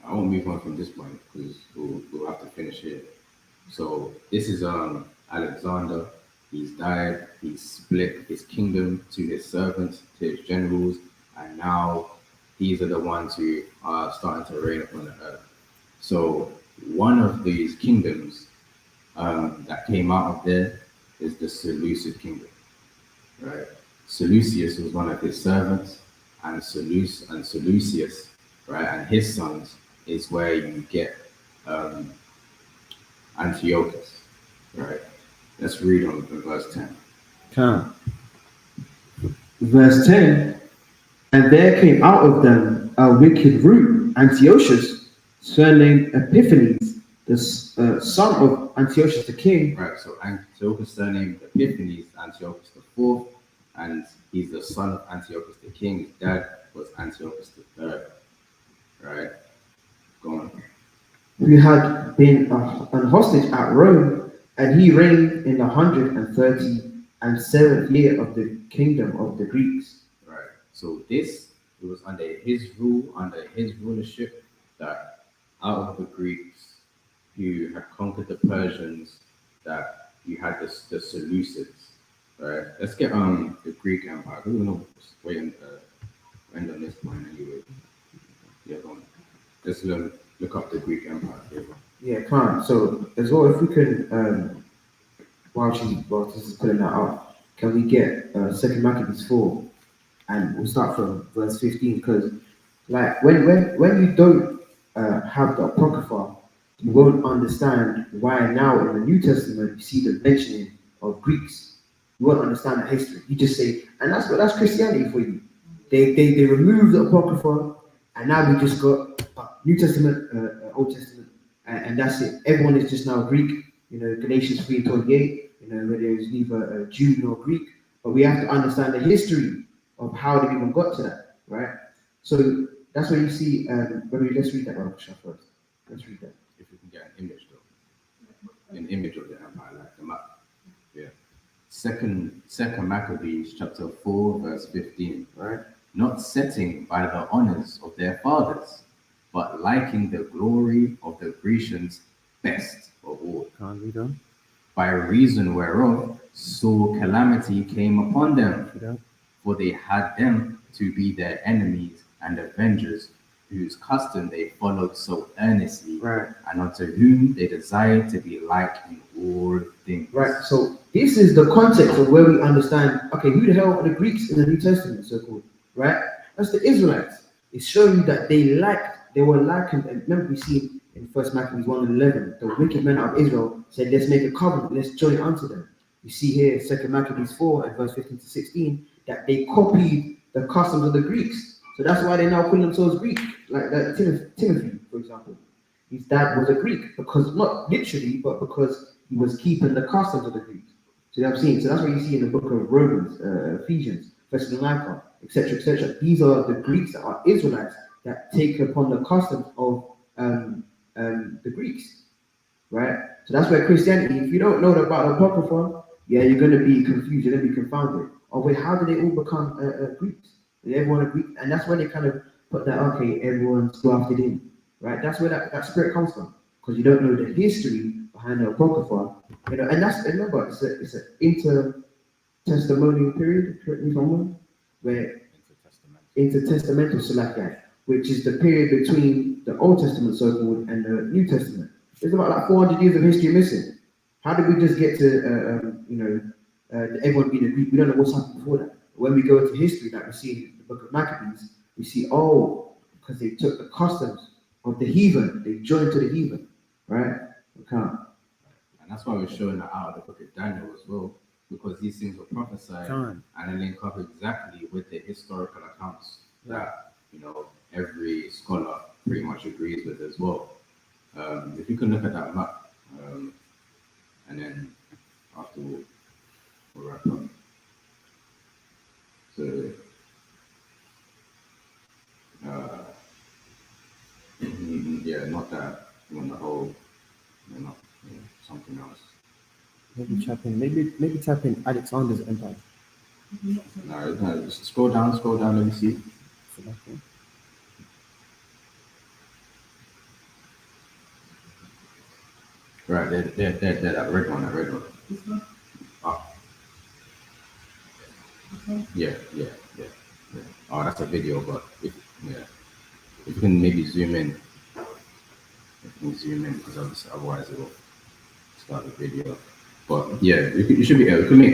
I won't move on from this point because we'll have to finish here. So this is Alexander. He's died. He's split his kingdom to his servants, to his generals, and now these are the ones who are starting to reign upon the earth. So one of these kingdoms that came out of there is the Seleucid kingdom, right? Seleucus was one of his servants, and Seleucus, right, and his sons is where you get Antiochus, right? Let's read on verse 10. Come. Verse 10. And there came out of them a wicked root, Antiochus, surnamed Epiphanes, the son of Antiochus the king. Right, so Antiochus surnamed Epiphanes, Antiochus the fourth, and he's the son of Antiochus the king. His dad was Antiochus the third, right? Go on. Who had been an hostage at Rome, and he reigned in the 137th year of the kingdom of the Greeks. Right. So it was under his rule, under his rulership, that out of the Greeks who had conquered the Persians, that you had the Seleucids. Right. Let's get the Greek Empire. We don't know where end on this point anyway. Yeah, go on. Let's look up the Greek Empire. Yeah, come. So as well, if we can, while this is putting that up, can we get 2 Maccabees 4? and we'll start from verse 15 because, like, when you don't have the Apocrypha, you won't understand why now in the New Testament you see the mentioning of Greeks. You won't understand the history. You just say, and that's Christianity for you. They remove the Apocrypha, and now we just got New Testament, Old Testament, and that's it. Everyone is just now Greek. You know, Galatians 3:28. You know, where there is neither Jew nor Greek, but we have to understand the history of how they even got to that, right? So that's what you see. Let's read that one first. Let's read that. If we can get an image though, an image of the empire, like the map. Yeah. Second Maccabees chapter 4 verse 15. Right. Not setting by the honors of their fathers, but liking the glory of the Grecians best of all. Can't read on. By reason whereof sore calamity came upon them, for they had them to be their enemies and avengers, whose custom they followed so earnestly, Right. and unto whom they desired to be like in all things. Right. So this is the context of where we understand. Okay, who the hell are the Greeks in the New Testament? So called, right? That's the Israelites. It's showing that they were like, and remember we see in First Maccabees 1:11, the wicked men of Israel said, "Let's make a covenant. Let's join unto them." You see here, Second Maccabees 4 and verse 15 to 16, that they copied the customs of the Greeks. So that's why they now call themselves Greek. Like that Timothy, for example, his dad was a Greek because not literally, but because he was keeping the customs of the Greeks. So I'm saying, so that's what you see in the book of Romans, Ephesians, Thessalonica, etc., etc. These are the Greeks that are Israelites that take upon the customs of the Greeks, right? So that's where Christianity, if you don't know about the Apocrypha, yeah, you're going to be confused, you're going to be confounded. Oh, wait, how did they all become Greeks? Did everyone agree? And that's where they kind of put that, okay, everyone's grafted in, right? That's where that spirit comes from, because you don't know the history behind the Apocrypha, you know, and that's, remember, it's an intertestamental period, correct me if I'm wrong, where intertestamental Salakia, which is the period between the Old Testament, so-called, and the New Testament. There's about like 400 years of history missing. How did we just get to, everyone being a Greek? We don't know what's happened before that. When we go into history, like we see in the book of Maccabees, we see, because they took the customs of the heathen, they joined to the heathen, right? We can't. And that's why we're showing that out of the book of Daniel as well, because these things were prophesied and they link up exactly with the historical accounts that, every scholar pretty much agrees with as well. If you can look at that map, and then after we'll wrap up. So, not that. You want the whole, something else. Maybe tap in Alexander's empire. No, just scroll down, let me see. Right, there, that red one. This one? Oh. Yeah. Oh, that's a video, but if you can maybe zoom in. Because otherwise it will start the video. But yeah, you should be able. We can make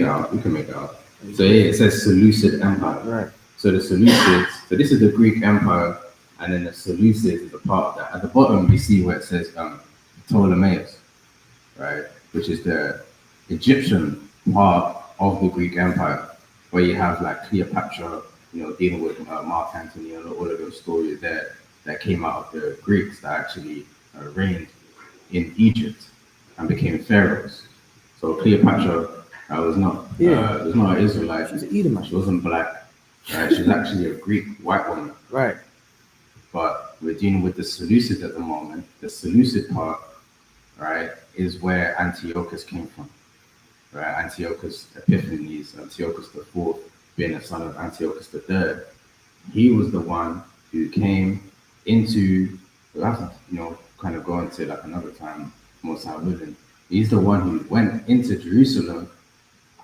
it out. So yeah, it says Seleucid Empire. Right. So the Seleucids. So this is the Greek Empire, and then the Seleucids is a part of that. At the bottom, you see where it says Ptolemaios, right? Which is the Egyptian part of the Greek Empire, where you have like Cleopatra, dealing with Mark Antony and all of those stories there that came out of the Greeks that actually reigned in Egypt and became pharaohs. So Cleopatra was not an Israelite. She's an Edomite. She wasn't black. Right? She's actually a Greek white woman. Right. But we're dealing with the Seleucids at the moment. The Seleucid part, right, is where Antiochus came from. Right? Antiochus Epiphanes, Antiochus IV, being a son of Antiochus III. He was the one who came into, we'll have to, kind of go into like another time, most time willing. He's the one who went into Jerusalem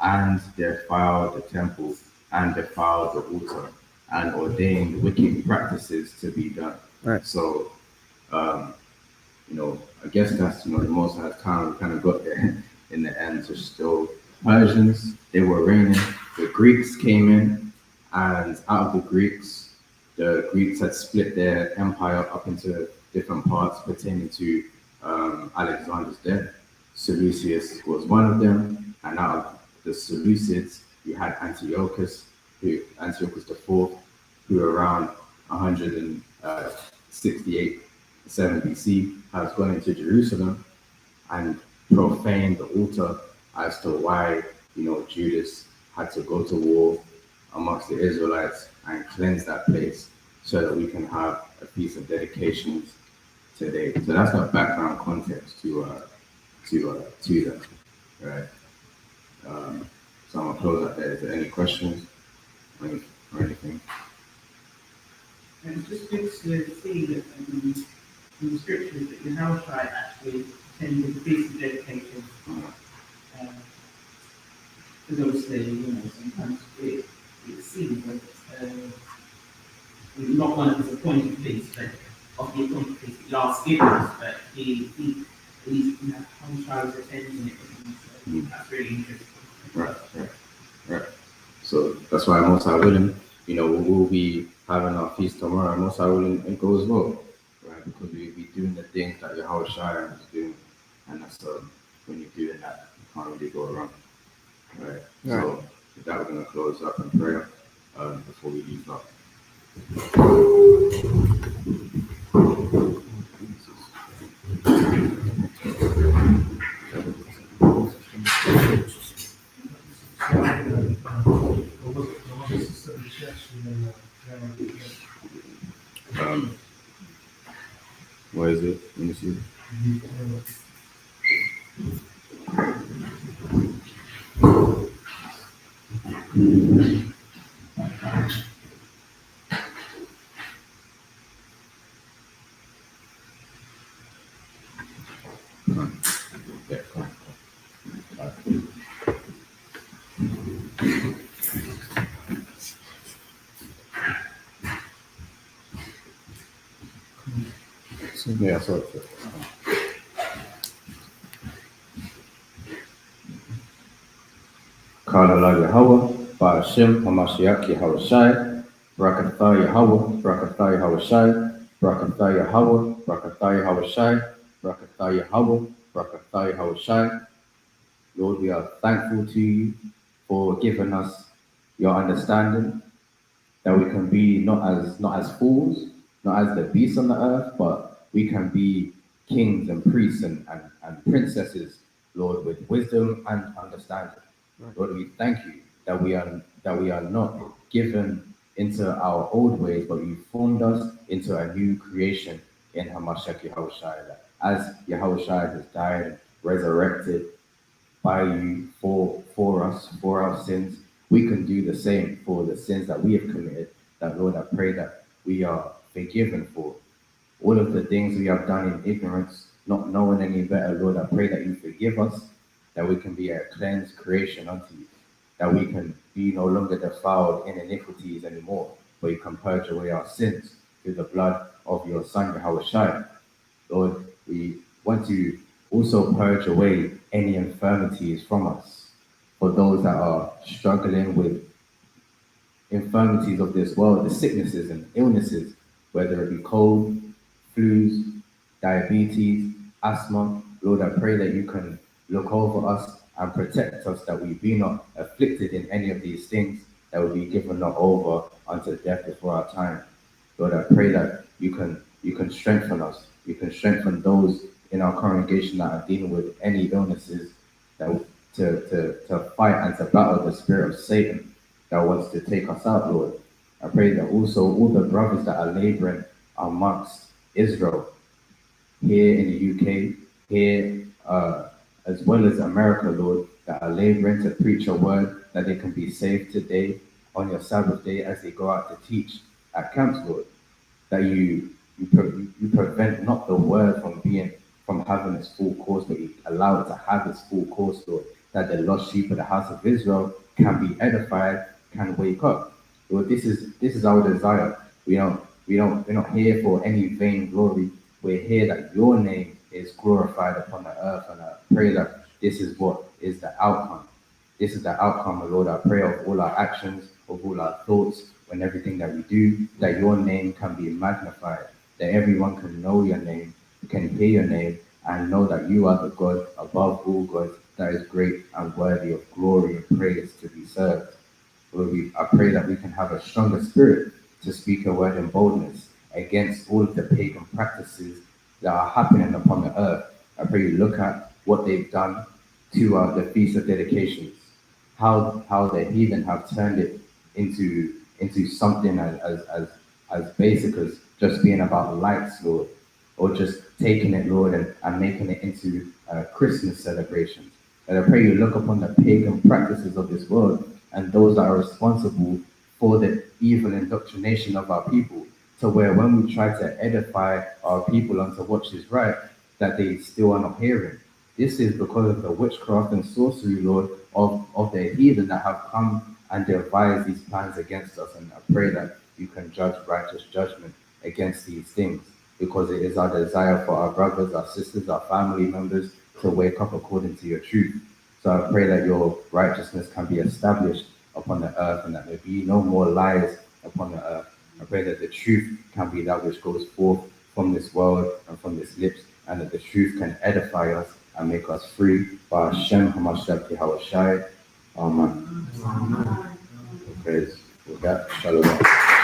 and defiled the temple and defiled the altar and ordained wicked practices to be done. Right. So, I guess that's, the most time we kind of got there in the end. So still, Persians, they were reigning. The Greeks came in And out of the Greeks had split their empire up into different parts pertaining to Alexander's death. Seleucus was one of them, and out of the Seleucids, you had Antiochus the Fourth, who around 168 7 BC has gone into Jerusalem and profaned the altar as to why Judas had to go to war amongst the Israelites and cleanse that place so that we can have a piece of dedication today. So that's the background context to that, right? So I'm gonna close out there. Is there any questions or anything? And it's just good to see that in the scriptures that Yahushua actually attended the feast of dedication. Because obviously, sometimes it seems like not one of his appointed feasts, but of the appointed feast he last given us, but he's Yahushua was attending it. So that's really interesting. Right. So that's why most High willing, we'll be having our feast tomorrow. Most High willing, it goes well, right? Because we'll be doing the things that Yahushua was doing, and that's when you're doing that, you can't really go wrong, right? So with that, we're gonna close up in prayer before we leave up. Where is it? Let me see. Yeah, sorry. Kala Yahweh, Ba'ashem, Hamashiach Yahushai, Brakatha Yahweh, Brakatha Yahushai, Brakatha Yahweh, Brakatha Yahushai, Brakatha Yahweh, Brakatha Yahushai. Lord, we are thankful to you for giving us your understanding, that we can be not as fools, not as the beasts on the earth, but we can be kings and priests and princesses, Lord, with wisdom and understanding. Right. Lord, we thank you that we are not given into our old ways, but you formed us into a new creation in Hamashiach Yahushua. As Yahushua has died, resurrected by you for us, for our sins, we can do the same for the sins that we have committed. That, Lord, I pray that we are forgiven for all of the things we have done in ignorance, not knowing any better. Lord, I pray that you forgive us, that we can be a cleansed creation unto you, that we can be no longer defiled in iniquities anymore, but you can purge away our sins through the blood of your Son, Yahushua. Lord, we want to also purge away any infirmities from us. For those that are struggling with infirmities of this world, the sicknesses and illnesses, whether it be cold, flus, diabetes, asthma, Lord, I pray that you can look over us and protect us, that we be not afflicted in any of these things, that will be given not over unto death before our time. Lord, I pray that you can strengthen us. You can strengthen those in our congregation that are dealing with any illnesses, that to fight and to battle the spirit of Satan that wants to take us out, Lord. I pray that also all the brothers that are laboring amongst Israel, here in the UK, here as well as America, Lord, that are laboring to preach a word, that they can be saved today on your Sabbath day as they go out to teach at camps, Lord. That you prevent not the word from having its full course, but you allow it to have its full course, Lord. That the lost sheep of the house of Israel can be edified, can wake up. Lord, this is our desire. We're not here for any vain glory. We're here that your name is glorified upon the earth, and I pray that this is what is the outcome. This is the outcome, Lord. I pray of all our actions, of all our thoughts and everything that we do, that your name can be magnified, that everyone can know your name, can hear your name, and know that you are the God above all gods that is great and worthy of glory and praise to be served. Lord, I pray that we can have a stronger spirit to speak a word in boldness against all of the pagan practices that are happening upon the earth. I pray you look at what they've done to the Feast of Dedications, how the heathen have turned it into something as basic as just being about lights, Lord, or just taking it, Lord, and making it into Christmas celebrations. And I pray you look upon the pagan practices of this world and those that are responsible for the evil indoctrination of our people, to where when we try to edify our people unto what is right, that they still are not hearing. This is because of the witchcraft and sorcery, Lord, of the heathen that have come and devised these plans against us. And I pray that you can judge righteous judgment against these things, because it is our desire for our brothers, our sisters, our family members to wake up according to your truth. So I pray that your righteousness can be established upon the earth and that there be no more lies upon the earth. I pray that the truth can be that which goes forth from this world and from this lips, and that the truth can edify us and make us free. By Hashem HaMashiach Yahweh Shai. Amen. Praise. With that, shalom.